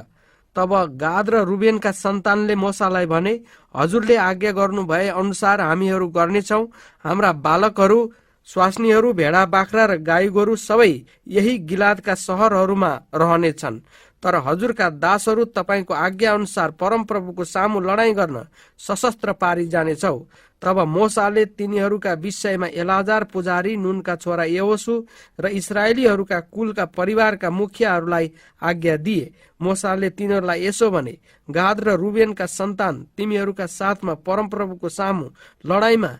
तब गाद र रुबेनका सन्तानले मोसालाई भने, हजुरले आज्ञा गर्नु भए अनुसार हामीहरू गर्नेछौ। हाम्रा बालकहरू, स्वास्नीहरू, भेडा बाख्रा र गाई गोरु सबै यही गिलादका सहरहरूमा रहनेछन्। तर हजुरका दासहरू तपाईको आज्ञा अनुसार परमप्रभुको सामु लडाईँ गर्न सशस्त्र पारी जानेछौ। तब मोसाले तिनीहरूका विषयमा एलाजार पुजारी, नूनका छोरा यहोसु र इस्राएलीहरूका कुलका परिवारका मुखियाहरूलाई आज्ञा दिए। मोसाले तिनीहरूलाई यसो भने, गाद र रुबेनका सन्तान, तिमीहरूका साथमा परमप्रभुको सामु लडाईँमा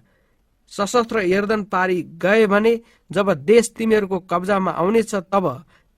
सशस्त्र यर्दन पारी गए भने जब देश तिमीहरूको कब्जामा आउनेछ तब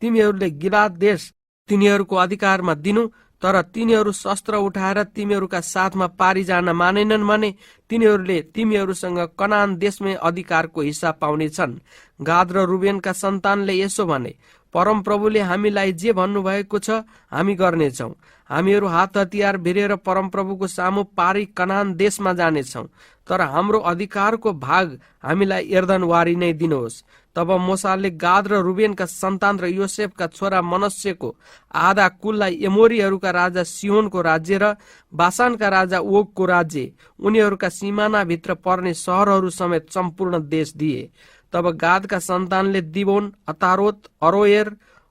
तिमीहरूले गिलाद देश तिनीहरूको अधिकारमा दिनु। तर तिनीहरू शस्त्र उठाएर तिमीहरूका साथमा पारी जान मानेनन् भने तिनीहरूले तिमीहरूसँग कनान देशमै अधिकारको हिस्सा पाउनेछन्। गाद र रुबेनका सन्तानले यसो भने, परमप्रभुले हामीलाई जे भन्नुभएको छ हामी गर्नेछौँ। हामीहरू हात हतियार भिरेर परमप्रभुको सामु पारी कनान देशमा जानेछौँ, तर हाम्रो अधिकारको भाग हामीलाई यर्दन वारी नै दिनुहोस्। तब मोसाले गाद र रुबेनका सन्तान र योसेफका छोरा मनस्यको आधा कुललाई एमोरीहरूका राजा सिहोनको राज्य र बासानका राजा ओगको राज्य, उनीहरूका सिमानाभित्र पर्ने सहरहरू समेत सम्पूर्ण देश दिए। तब गादका सन्तानले दिबोन, अतारोत, अरोएर,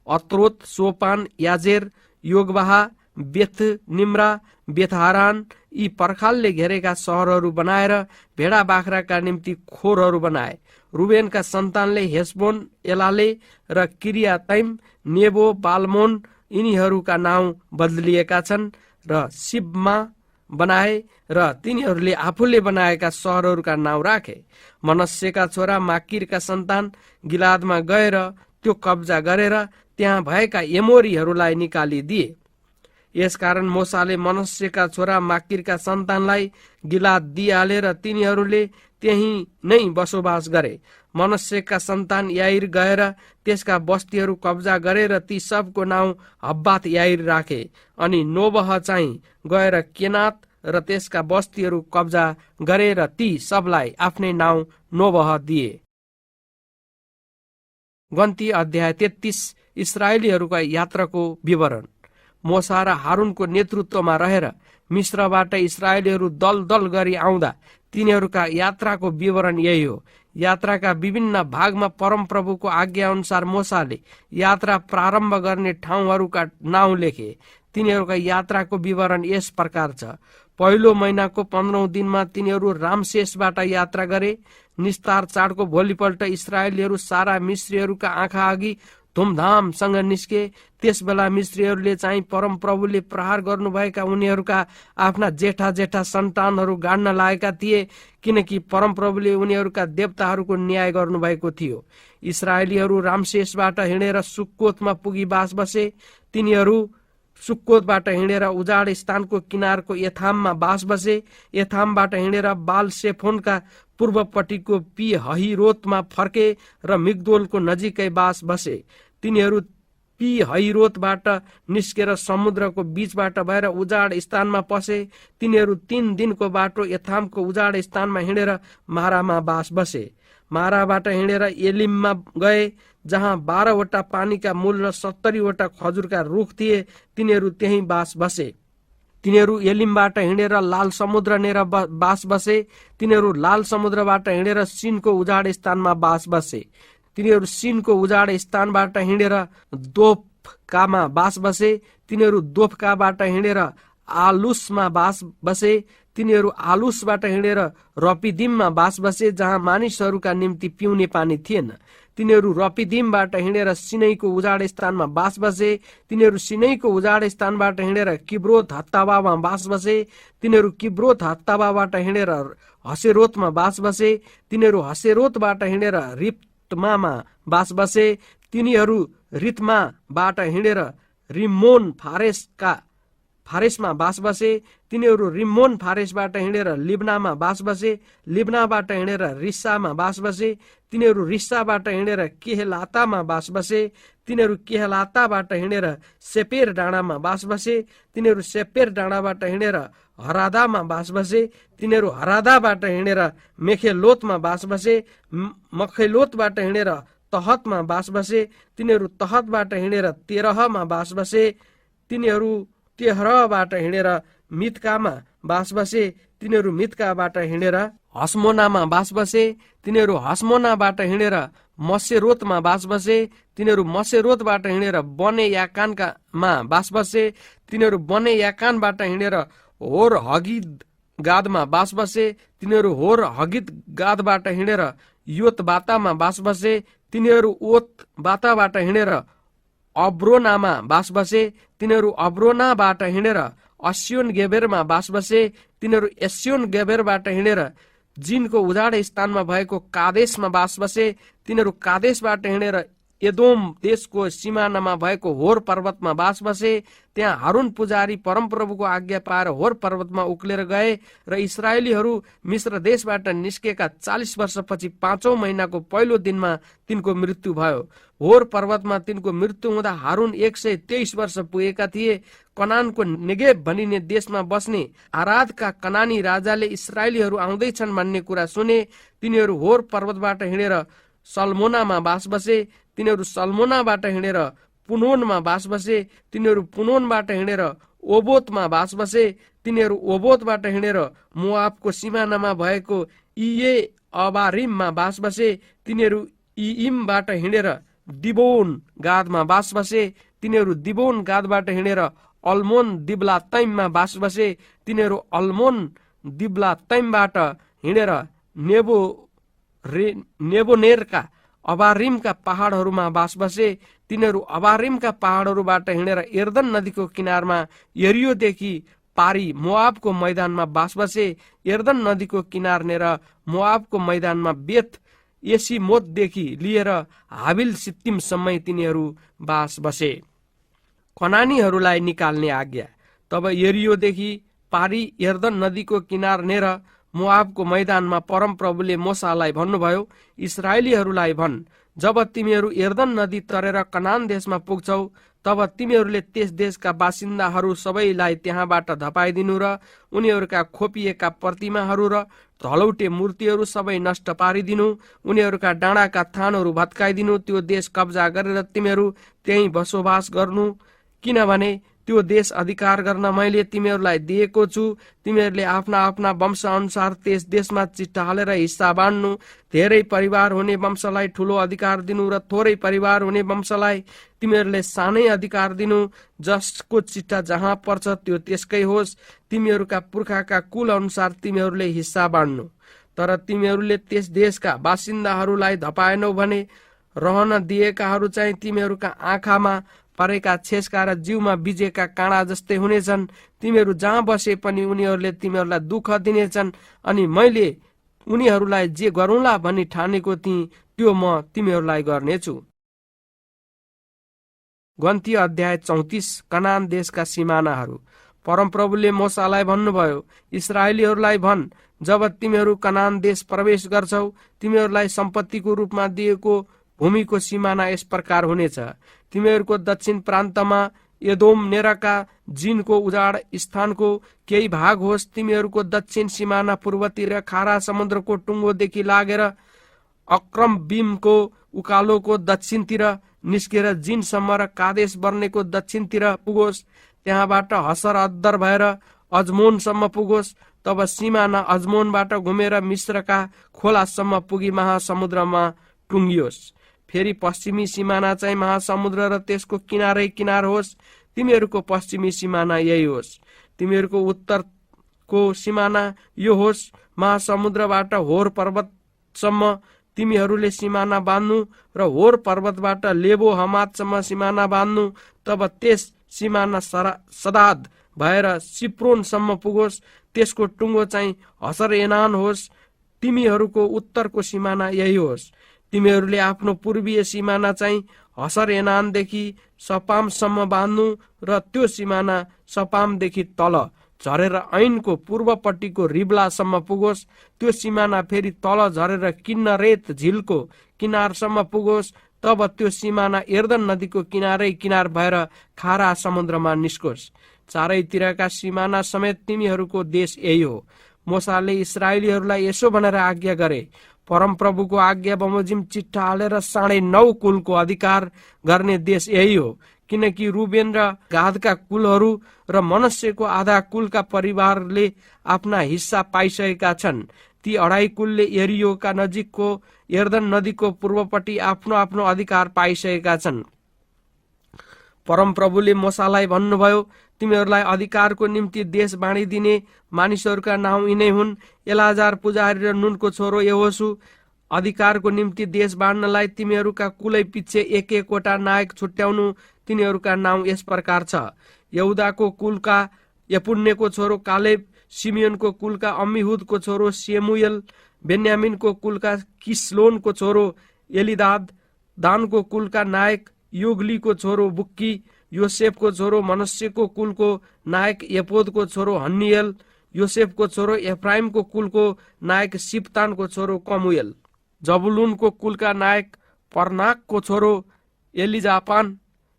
अत्रोत, सोपान, याजेर, योगबाहा, बेथ निम्रा, बेथहारान यी पर्खालले घेरेका सहरहरू बनाएर भेडा बाख्राका निम्ति खोरहरू बनाए। रुबेनका सन्तानले हेसबोन, एलाले र किरियातैम, नेबो, बालमोन यिनीहरूका नाउँ बदलिएका छन् र सिब्मा बनाए र तिनीहरूले आफूले बनाएका सहरहरूका नाउँ राखे। मनस्यका छोरा माकिरका सन्तान गिलादमा गएर त्यो कब्जा गरेर त्यहाँ भएका एमोरीहरूलाई निकालिदिए। यसकारण मोसाले मनस्यका छोरा माकिरका सन्तानलाई गिलाद दिइहाले र तिनीहरूले त्यही नै बसोबास गरे। मनस्यका सन्तान याइर गएर त्यसका बस्तीहरू कब्जा गरेर ती सबको नाउँ हब्बात याइर राखे। अनि नोबह चाहिँ गएर केनात र त्यसका बस्तीहरू कब्जा गरेर ती सबलाई आफ्नै नाउँ नोबह दिए। गन्ती अध्याय 33। इस्राएलीहरूका यात्राको विवरण। मोसा र हारूनको नेतृत्वमा रहेर मिश्रबाट इस्राएलीहरू दल दल गरी आउँदा तिनीहरूका यात्राको विवरण यही हो। यात्राका विभिन्न भागमा परमप्रभुको आज्ञा अनुसार मोसाले यात्रा प्रारम्भ गर्ने ठाउँहरूका नाउँ लेखे। तिनीहरूका यात्राको विवरण यस प्रकार छ। पहिलो महिनाको 15औं दिनमा तिनीहरू रामसेसबाट यात्रा गरे। निस्तार चाडको भोलिपल्ट इस्राएलीहरू सारा मिश्रीहरूका आँखा अघि धुमधामसँग निस्के। त्यस बेला मिश्रीहरूले चाहिँ परमप्रभुले प्रहार गर्नुभएका उनीहरूका आफ्ना जेठा जेठा सन्तानहरू गाड्न लागेका थिए, किनकि परमप्रभुले उनीहरूका देवताहरूको न्याय गर्नुभएको थियो। इस्राएलीहरू रामसेसबाट हिँडेर सुक्कोतमा पुगी बास बसे। तिनीहरू सुक्कोतबाट हिँडेर उजाड स्थानको किनारको एथाममा बास बसे। एथामबाट हिँडेर बाल सेफोनका पूर्वपट्टिको पी हहिरोतमा फर्के र मिग्दोलको नजिकै बास बसे। तिनीहरू पी हहिरोतबाट निस्केर समुद्रको बीचबाट भएर उजाड स्थानमा पसे। तिनीहरू 3 दिनको बाटो एथामको उजाड स्थानमा हिँडेर मारामा बास बसे। माराबाट हिँडेर एलिममा गए, जहाँ 12वटा पानीका मूल र 70वटा खजुरका रुख थिए। तिनीहरू त्यही बास बसे। तिनीहरू एलिमबाट हिँडेर लाल समुद्र नेर बास बसे। तिनीहरू लाल समुद्रबाट हिँडेर सिनको उजाड स्थानमा बास बसे। तिनीहरू सिनको उजाड स्थानबाट हिँडेर दोफकामा बास बसे। तिनीहरू दोफकाबाट हिँडेर आलुसमा बास बसे। तिनीहरू आलुसबाट हिँडेर रपिदिममा बास बसे, जहाँ मानिसहरूका निम्ति पिउने पानी थिएन। तिनीहरू रपिदिमबाट हिँडेर सिनैको उजाड स्थानमा बास बसे। तिनीहरू सिनैको उजाड स्थानबाट हिँडेर किब्रोत हत्ताबामा बास बसे। तिनीहरू किब्रोत हत्ताबाबाट हिँडेर हसेरोतमा बास बसे। तिनीहरू हसेरोतबाट हिँडेर रिप्तमामा बास बसे। तिनीहरू रित्माबाट हिँडेर रिम्मोन फारेसमा बास बसे। तिनीहरू रिम्मोन फारेसबाट हिँडेर लिब्नामा बास बसे। लिब्नाबाट हिँडेर रिस्सामा बास बसे। तिनीहरू रिस्साबाट हिँडेर केहलातामा बास बसे। तिनीहरू केहलाताबाट हिँडेर सेपेर डाँडामा बास बसे। तिनीहरू सेपेर डाँडाबाट हिँडेर हरादामा बास बसे। तिनीहरू हरादाबाट हिँडेर मेखेलोतमा बास बसे। मखेलोतबाट हिँडेर तहतमा बास बसे। तिनीहरू तहतबाट हिँडेर तेरहमा बास बसे। तिनीहरू तेहरबाट हिँडेर मितकामा बास बसे। तिनीहरू मितकाबाट हिँडेर हसमोनामा बास बसे। तिनीहरू हसमोनाबाट हिँडेर मसेरोतमा बास बसे। तिनीहरू मसेरोतबाट हिँडेर बने याकानमा बास बसे। तिनीहरू बने याकानबाट हिँडेर होर हगिद गादमा बास बसे। तिनीहरू होर हगिद गादबाट हिँडेर योत बातामा बास बसे। तिनीहरू ओत बाताबाट हिँडेर अब्रोनामा बास बसे। तिनीहरू अब्रोनाबाट हिँडेर अस्योन गेबेरमा बास बसे। तिनीहरू एस्योन गेबेरबाट हिँडेर जिनको उजाड स्थानमा भएको कादेशमा बास बसे। तिनीहरू कादेशबाट हिँडेर एदोम देशको सिमानामा भएको होर पर्वतमा बास बसे। त्यहाँ हारून पुजारी परमप्रभुको आज्ञा पाएर होर पर्वतमा उक्लेर गए र इस्राएलीहरू मिश्र देशबाट निस्केका 40 वर्षपछि 5औं महिनाको पहिलो दिनमा तिनको मृत्यु भयो। होर पर्वतमा तिनको मृत्यु हुँदा हारून 123 वर्ष पुगेका थिए। कनानको नेगेब भनिने देशमा बस्ने आरादका कनानी राजाले इस्राएलीहरू आउँदैछन् भन्ने कुरा सुने। तिनीहरू होर पर्वतबाट हिँडेर सल्मोनामा बास बसे। तिनीहरू सल्मोनाबाट हिँडेर पुनोनमा बास बसे। तिनीहरू पुनोनबाट हिँडेर ओबोतमा बास बसे। तिनीहरू ओबोतबाट हिँडेर मोआबको सिमानामा भएको इए अबारिममा बास बसे। तिनीहरू इइमबाट हिँडेर दिबोन गादमा बास बसे। तिनीहरू दिबोन गादबाट हिँडेर अल्मोन दिब्लातैममा बास बसे। तिनीहरू अल्मोन दिब्लातैमबाट हिँडेर नेबोनेरका अबारिमका पहाडहरूमा बास बसे। तिनीहरू अबारिमका पहाडहरूबाट हिँडेर एर्दन नदीको किनारमा यरियोदेखि पारी मोआबको मैदानमा बास बसे। एर्दन नदीको किनारनेर मोआबको मैदानमा बेत एसिमोतदेखि लिएर हाबिल सित्तिमसम्मै तिनीहरू बास बसे। कनानीहरूलाई निकाल्ने आज्ञा। तब यरियोदेखि पारी एर्दन नदीको किनारनेर मोआबको मैदानमा परमप्रभुले मोसालाई भन्नुभयो, इस्राएलीहरूलाई भन्, जब तिमीहरू एर्दन नदी तरेर कनान देशमा पुग्छौ तब तिमीहरूले त्यस देशका बासिन्दाहरू सबैलाई त्यहाँबाट धपाइदिनु र उनीहरूका खोपिएका प्रतिमाहरू र धलौटे मूर्तिहरू सबै नष्ट पारिदिनु। उनीहरूका डाँडाका थानहरू भत्काइदिनु। त्यो देश कब्जा गरेर तिमीहरू त्यही बसोबास गर्नु, किनभने त्यो देश अधिकार गर्न मैले तिमीहरूलाई दिएको छु। तिमीहरूले आफ्ना आफ्ना वंश अनुसार त्यस देशमा चिट्ठा हालेर हिस्सा बाँड्नु। धेरै परिवार हुने वंशलाई ठूलो अधिकार दिनु र थोरै परिवार हुने वंशलाई तिमीहरूले सानै अधिकार दिनु। जसको चिट्ठा जहाँ पर्छ त्यो त्यसकै होस्। तिमीहरूका पुर्खाका कुल अनुसार तिमीहरूले हिस्सा बाँड्नु। तर तिमीहरूले त्यस देशका बासिन्दाहरूलाई धपाएनौ भने रहन दिएकाहरू चाहिँ तिमीहरूका आँखामा परेका छेस्का र जिउमा बिजेका काँडा जस्तै हुनेछन्। तिमीहरू जहाँ बसे पनि उनीहरूले तिमीहरूलाई दुःख दिनेछन्, अनि मैले उनीहरूलाई जे गरौँला भनी ठानेको थिएँ त्यो म तिमीहरूलाई गर्नेछु। गन्ती अध्याय 34। कनान देशका सिमानाहरू। परमप्रभुले मोसालाई भन्नुभयो, इस्राएलीहरूलाई भन्, जब तिमीहरू कनान देश प्रवेश गर्छौ, तिमीहरूलाई सम्पत्तिको रूपमा दिएको भूमिको सिमाना यस प्रकार हुनेछ। तिमीहरूको दक्षिण प्रान्तमा एदोम नेरका जिनको उजाड स्थानको केही भाग होस्। तिमीहरूको दक्षिण सिमाना पूर्वतिर खारा समुद्रको टुङ्गोदेखि लागेर अक्रमबिमको उकालोको दक्षिणतिर निस्केर जिनसम्म र कादेश बर्नेको दक्षिणतिर पुगोस्। त्यहाँबाट हसर अद्दर भएर अजमोनसम्म पुगोस्। तब सिमाना अजमोनबाट घुमेर मिश्रका खोलासम्म पुगी महासमुद्रमा टुङ्गियोस्। फेरि पश्चिमी सिमाना चाहिँ महासमुद्र र त्यसको किनारै किनार होस्। तिमीहरूको पश्चिमी सिमाना यही होस्। तिमीहरूको उत्तरको सिमाना यो होस्, महासमुद्रबाट होर पर्वतसम्म तिमीहरूले सिमाना बाँध्नु र होर पर्वतबाट लेबो हमातसम्म सिमाना बाँध्नु। तब त्यस सिमाना सदाद भएर सिप्रोनसम्म पुगोस्। त्यसको टुङ्गो चाहिँ हसर एनान होस्। तिमीहरूको उत्तरको सिमाना यही होस्। तिमीहरूले आफ्नो पूर्वीय सिमाना चाहिँ हसर एनानदेखि सपामसम्म बाँध्नु र त्यो सिमाना सपामदेखि तल झरेर ऐनको पूर्वपट्टिको रिब्लासम्म पुगोस्। त्यो सिमाना फेरि तल झरेर किन्नरेत झिलको किनारसम्म पुगोस्। तब त्यो सिमाना यर्दन नदीको किनारै किनार भएर खारा समुद्रमा निस्कोस्। चारैतिरका सिमाना समेत तिमीहरूको देश यही हो। मोसाले इस्राएलीहरूलाई यसो भनेर आज्ञा गरे, परमप्रभुको आज्ञा बमोजिम चिट्ठा हालेर 9.5 कुलको अधिकार गर्ने देश यही हो। किनकि रुबेन र गादका कुलहरू र मनस्यको आधा कुलका परिवारले आफ्ना हिस्सा पाइसकेका छन्। ती 2.5 कुलले यरियोका नजिकको यर्दन नदीको पूर्वपट्टि आफ्नो आफ्नो अधिकार पाइसकेका छन्। परमप्रभुले मोसालाई भन्नुभयो, तिमीहरूलाई अधिकारको निम्ति देश बाँडिदिने मानिसहरूका नाउँ यिनै हुन्, एलाजार पुजारी र नुनको छोरो यहोसु। अधिकारको निम्ति देश बाँड्नलाई तिमीहरूका कुलै पिच्छे एक एकवटा नायक छुट्याउनु। तिनीहरूका नाउँ यस प्रकार छ, यहुदाको कुलका यपुन्नेको छोरो कालेब, सिमियोनको कुलका अम्मिहुदको छोरो सेमुएल, बेन्यामिनको कुलका किस्लोनको छोरो एलिदाद, दानको कुलका नायक योगलीको छोरो बुक्की, योसेफको छोरो मनस्यको कुलको नायक यपोदको छोरो हन्नियल, योसेफको छोरो एफ्राइमको कुलको नायक सिप्तानको छोरो कमुएल, जबुलुनको कुलका नायक पर्नाकको छोरो एलिजापान,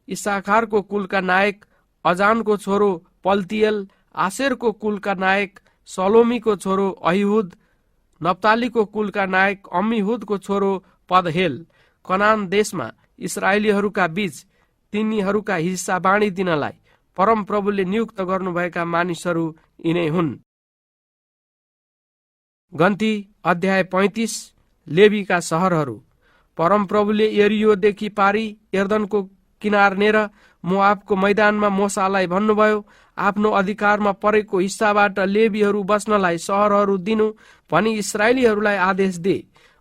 इसाखारको कुलका नायक अजानको छोरो पल्तियल, आशेरको कुलका नायक सलोमीको छोरो अहिहुद, नप्तालीको कुलका नायक अम्मिहुदको छोरो पदहेल। कनान देशमा इस्राएलीहरूका बीच तिनीहरूका हिस्सा बाँडिदिनलाई परमप्रभुले नियुक्त गर्नुभएका मानिसहरू यिनै हुन्। गन्ती अध्याय 35। लेवीका सहरहरू। परमप्रभुले यरियोदेखि पारी यर्दनको किनारनेर मोआबको मैदानमा मोसालाई भन्नुभयो, आफ्नो अधिकारमा परेको हिस्साबाट लेवीहरू बस्नलाई सहरहरू दिनु भनी इस्राएलीहरूलाई आदेश दे।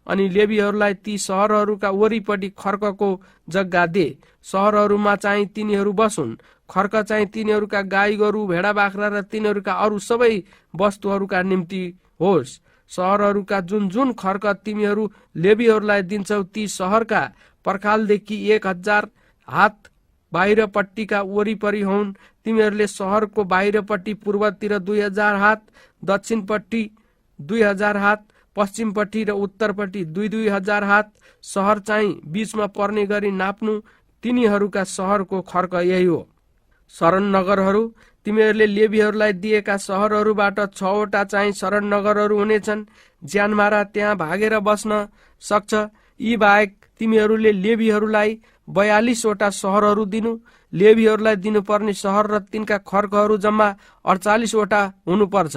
अनि लेवीहरूलाई ती सहरहरूका वरिपट्टि खर्कको जग्गा दे। सहरहरूमा चाहिँ तिनीहरू बसुन्। खर्क चाहिँ तिनीहरूका गाई गोरु भेडा बाख्रा र तिनीहरूका अरू सबै वस्तुहरूका निम्ति होस्। सहरहरूका जुन जुन खर्क तिमीहरू लेवीहरूलाई दिन्छौ, ती सहरका पर्खालदेखि 1000 हात बाहिरपट्टिका वरिपरि हुन्। तिमीहरूले सहरको बाहिरपट्टि पूर्वतिर 2000 हात, दक्षिणपट्टि 2000 हात, पश्चिमपट्टि र उत्तरपट्टि 2000 हात सहर चाहिँ बीचमा पर्ने गरी नाप्नु। तिनीहरूका सहरको खर्क यही हो। शरण नगरहरू। तिमीहरूले लेवीहरूलाई दिएका सहरहरूबाट 6वटा चाहिँ शरण नगरहरू हुनेछन्। ज्यानमारा त्यहाँ भागेर बस्न सक्छ। यी बाहेक तिमीहरूले लेवीहरूलाई 42वटा सहरहरू दिनु। लेवीहरूलाई दिनुपर्ने सहर र तिनका खर्कहरू जम्मा 48वटा हुनुपर्छ।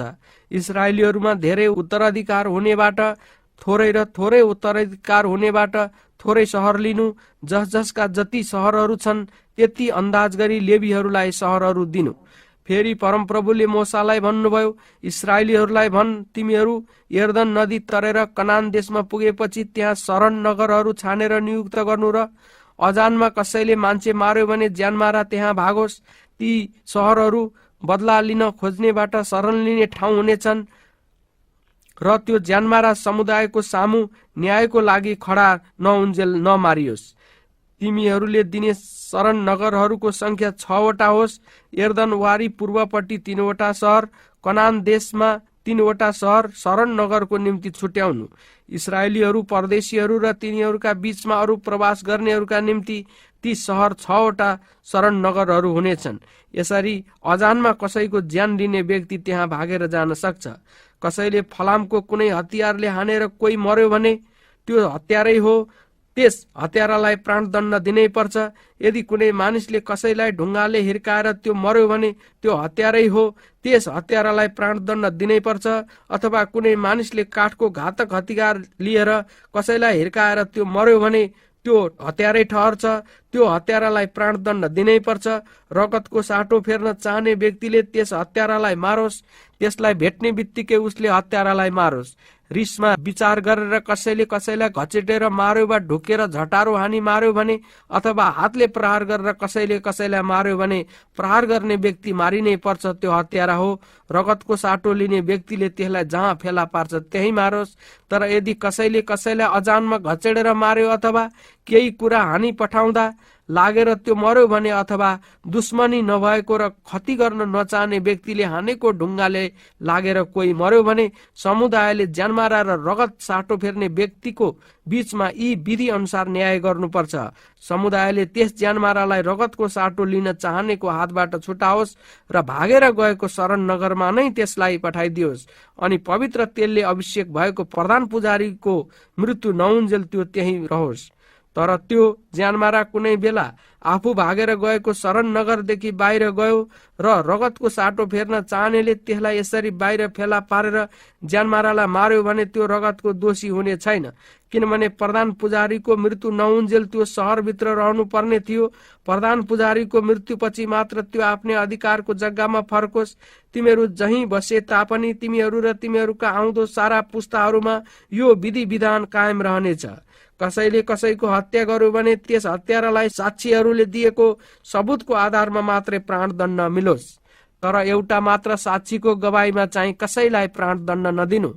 इस्राएलीहरूमा धेरै उत्तराधिकार हुनेबाट थोरै र थोरै उत्तराधिकार हुनेबाट थोरै सहर लिनु। जस जसका जति सहरहरू छन् त्यति अन्दाज गरी लेवीहरूलाई सहरहरू दिनु। फेरि परमप्रभुले मोसालाई भन्नुभयो, इस्राएलीहरूलाई भन्, तिमीहरू यर्दन नदी तरेर कनान देशमा पुगेपछि त्यहाँ शरण नगरहरू छानेर नियुक्त गर्नु र अजानमा कसैले मान्छे मार्यो भने ज्यानमारा त्यहाँ भागोस्। ती सहरहरू बदला लिन खोज्नेबाट शरण लिने ठाउँ हुनेछन् र त्यो ज्यानमारा समुदायको सामु न्यायको लागि खडा नहुन्जेल नमारियोस्। तिमीहरूले दिने शरण नगरहरूको संख्या 6वटा होस्। यर्दन वारी पूर्वपट्टि 3वटा सहर, कनान देशमा 3वटा सहर शरण नगरको निम्ति छुट्याउनु। इस्राएलीहरू परदेशीहरू र तिनीहरूका बीचमा अरू प्रवास गर्नेहरूका निम्ति ती सहर 6वटा शरण नगरहरू हुनेछन्। यसरी अजानमा कसैको ज्यान लिने व्यक्ति त्यहाँ भागेर जान सक्छ। कसैले फलामको कुनै हतियारले हानेर कोही मर्यो भने त्यो हत्यारै हो, त्यस हत्यारालाई प्राणदण्ड दिनै पर्छ। यदि कुनै मानिसले कसैलाई ढुङ्गाले हिर्काएर त्यो मर्यो भने त्यो हत्यारै हो, त्यस हत्यारालाई प्राणदण्ड दिनै पर्छ। अथवा कुनै मानिसले काठको घातक हतियार लिएर कसैलाई हिर्काएर त्यो मर्यो भने त्यो हत्यारै ठहर्छ, त्यो हत्यारालाई प्राणदण्ड दिनै पर्छ। रगतको साटो फेर्न चाहने व्यक्तिले त्यस हत्यारालाई मारोस्, त्यसलाई भेट्ने बित्तिकै उसले हत्यारालाई मारोस्। रिसमा विचार गरेर कसैले कसैलाई घचेटेर मार्यो वा ढुकेर झटारो हानी मार्यो भने अथवा हातले प्रहार गरेर कसैले कसैलाई मार्यो भने प्रहार गर्ने व्यक्ति मारिनै पर्छ, त्यो हत्यारा हो। रगतको साटो लिने व्यक्तिले त्यसलाई जहाँ फेला पार्छ त्यही मारोस्। तर यदि कसैले कसैलाई अजानमा घचेडेर मार्यो अथवा केही कुरा हानी पठाउँदा लागेर त्यो मर्यो भने अथवा दुश्मनी नभएको र क्षति गर्न नचाहने व्यक्तिले हानेको ढुङ्गाले लागेर कोही मर्यो भने समुदायले ज्यानमारा र रगत साटो फेर्ने व्यक्तिको बीचमा यी विधि अनुसार न्याय गर्नुपर्छ। समुदायले त्यस ज्यानमारालाई रगतको साटो लिन चाहनेको हातबाट छुटाओस् र भागेर गएको शरण नगरमा नै त्यसलाई पठाइदियोस्। अनि पवित्र तेलले अभिषेक भएको प्रधान पुजारीको मृत्यु नहुन्जेल त्यो त्यही रहोस्। तर त्यो ज्यानमारा कुनै बेला आफू भागेर गएको शरण नगरदेखि बाहिर गयो र रगतको साटो फेर्न चाहनेले त्यसलाई यसरी बाहिर फेला पारेर ज्यानमारालाई मार्यो भने त्यो रगतको दोषी हुने छैन, किनभने प्रधान पुजारीको मृत्यु नहुन्जेल त्यो सहरभित्र रहनु पर्ने थियो। प्रधान पुजारीको मृत्युपछि मात्र त्यो आफ्नै अधिकारको जग्गामा फर्कोस्। तिमीहरू जहीँ बसे तापनि तिमीहरू र तिमीहरूका आउँदो सारा पुस्ताहरूमा यो विधि विधान कायम रहनेछ। कसैले कसैको हत्या गर्यो भने त्यस हत्यारालाई साक्षीहरूले दिएको सबुतको आधारमा मात्रै प्राणदण्ड मिलोस्। तर एउटा मात्र साक्षीको गवाईमा चाहिँ कसैलाई प्राणदण्ड नदिनु।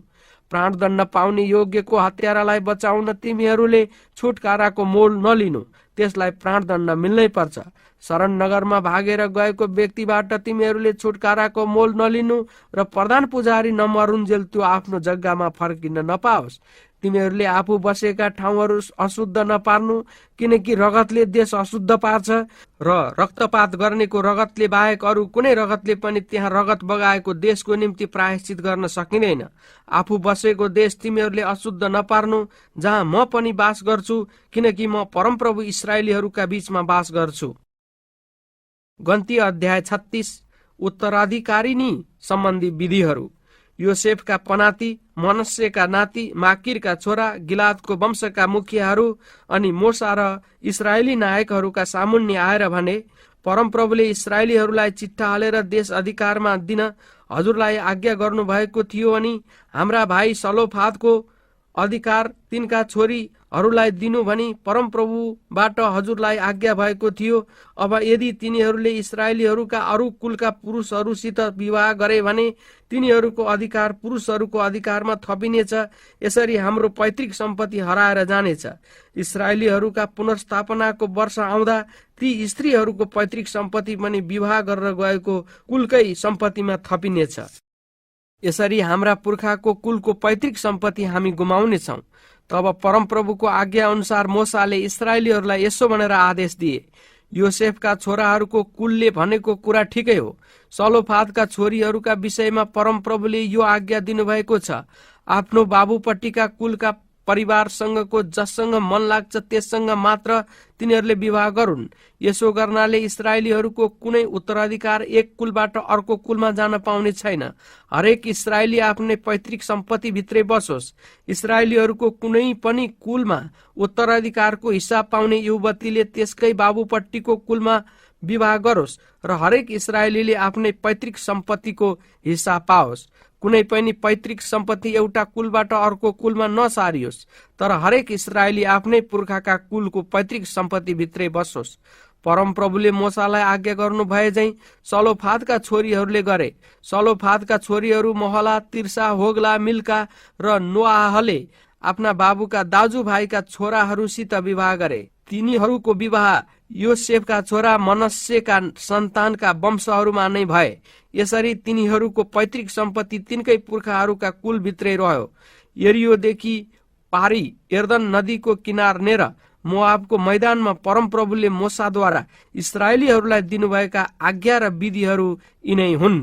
प्राणदण्ड पाउने योग्यको हत्यारालाई बचाउन तिमीहरूले छुटकाराको मोल नलिनु, त्यसलाई प्राणदण्ड मिल्नै पर्छ। शरण नगरमा भागेर गएको व्यक्तिबाट तिमीहरूले छुटकाराको मोल नलिनु र प्रधान पुजारी नमरुन्जेल त्यो आफ्नो जग्गामा फर्किन नपाओस्। तिमीहरूले आफू बसेका ठाउँहरू अशुद्ध नपार्नु, किनकि रगतले देश अशुद्ध पार्छ र रक्तपात गर्नेको रगतले बाहेक अरू कुनै रगतले पनि त्यहाँ रगत बगाएको देशको निम्ति प्रायश्चित गर्न सकिँदैन। आफू बसेको देश तिमीहरूले अशुद्ध नपार्नु, जहाँ म पनि बास गर्छु, किनकि म परमप्रभु इस्राएलीहरूका बीचमा बास गर्छु। गन्ती अध्याय 36 उत्तराधिकारिनी सम्बन्धी विधिहरू। योसेफका पनाती, मनस्सेका नाति, माकिरका छोरा, गिलादको वंशका मुखियाहरू अनि मोसा र इस्राएली नायकहरूका सामुन्ने आएर भने, परमप्रभुले इस्राएलीहरूलाई चिट्ठा हालेर देश अधिकारमा दिन हजुरलाई आज्ञा गर्नुभएको थियो अनि हाम्रा भाइ सलोफादको अधिकार तिनका छोरीहरूलाई दिनु भनी परमप्रभुबाट हजुरलाई आज्ञा भएको थियो। अब यदि तिनीहरूले इस्राएलीहरूका अरू कुलका पुरुषहरूसित विवाह गरे भने तिनीहरूको अधिकार पुरुषहरूको अधिकारमा थपिनेछ। यसरी हाम्रो पैतृक सम्पत्ति हराएर जानेछ। इस्राएलीहरूका पुनर्स्थापनाको वर्ष आउँदा ती स्त्रीहरूको पैतृक सम्पत्ति पनि विवाह गरेर गएको कुलकै सम्पत्तिमा थपिनेछ। यसरी हाम्रा पुर्खाको कुलको पैतृक सम्पत्ति हामी गुमाउनेछौँ। तब परमप्रभुको आज्ञा अनुसार मोसाले इस्राएलीहरूलाई यसो भनेर आदेश दिए, योसेफका छोराहरूको कुलले भनेको कुरा ठिकै हो। सलोफादका छोरीहरूका विषयमा परमप्रभुले यो आज्ञा दिनुभएको छ, आफ्नो बाबुपट्टिका कुलका परिवारसँगको जससँग मन लाग्छ त्यससँग मात्र तिनीहरूले विवाह गरून्। यसो गर्नाले इस्राएलीहरूको कुनै उत्तराधिकार एक कुलबाट अर्को कुलमा जान पाउने छैन। हरेक इस्राएली आफ्नै पैतृक सम्पत्ति भित्रै बसोस्। इस्राएलीहरूको कुनै पनि कुलमा उत्तराधिकारको हिस्सा पाउने युवतीले त्यसकै बाबुपट्टिको कुलमा विवाह गरोस् र हरेक इस्राएलीले आफ्नै पैतृक सम्पत्तिको हिस्सा पाओस्। कुनै पनि पैतृक सम्पत्ति एउटा कुलबाट अर्को कुलमा नसारियोस्, तर हरेक इस्राएली आफ्नै पुर्खाका कुलको पैतृक सम्पत्ति भित्रै बसोस्। परमप्रभुले मोसालाई आज्ञा गर्नु भए झैं सलोफादका छोरीहरूले गरे। सलोफादका छोरीहरू महला, तिर्सा, होग्ला, मिल्का र नोआहले आफ्ना बाबुका दाजुभाइका छोराहरूसित विवाह गरे। तिनीहरूको विवाह योसेफका छोरा मनस्सेका सन्तानका वंशहरूमा नै भए। यसरी तिनीहरूको पैतृक सम्पत्ति तिनकै पुर्खाहरूका कुलभित्रै रह्यो। यरियोदेखि पारी यर्दन नदीको किनारनेर मोआबको मैदानमा परमप्रभुले मोसाद्वारा इस्राएलीहरूलाई दिनुभएका आज्ञा र विधिहरू यिनै हुन्।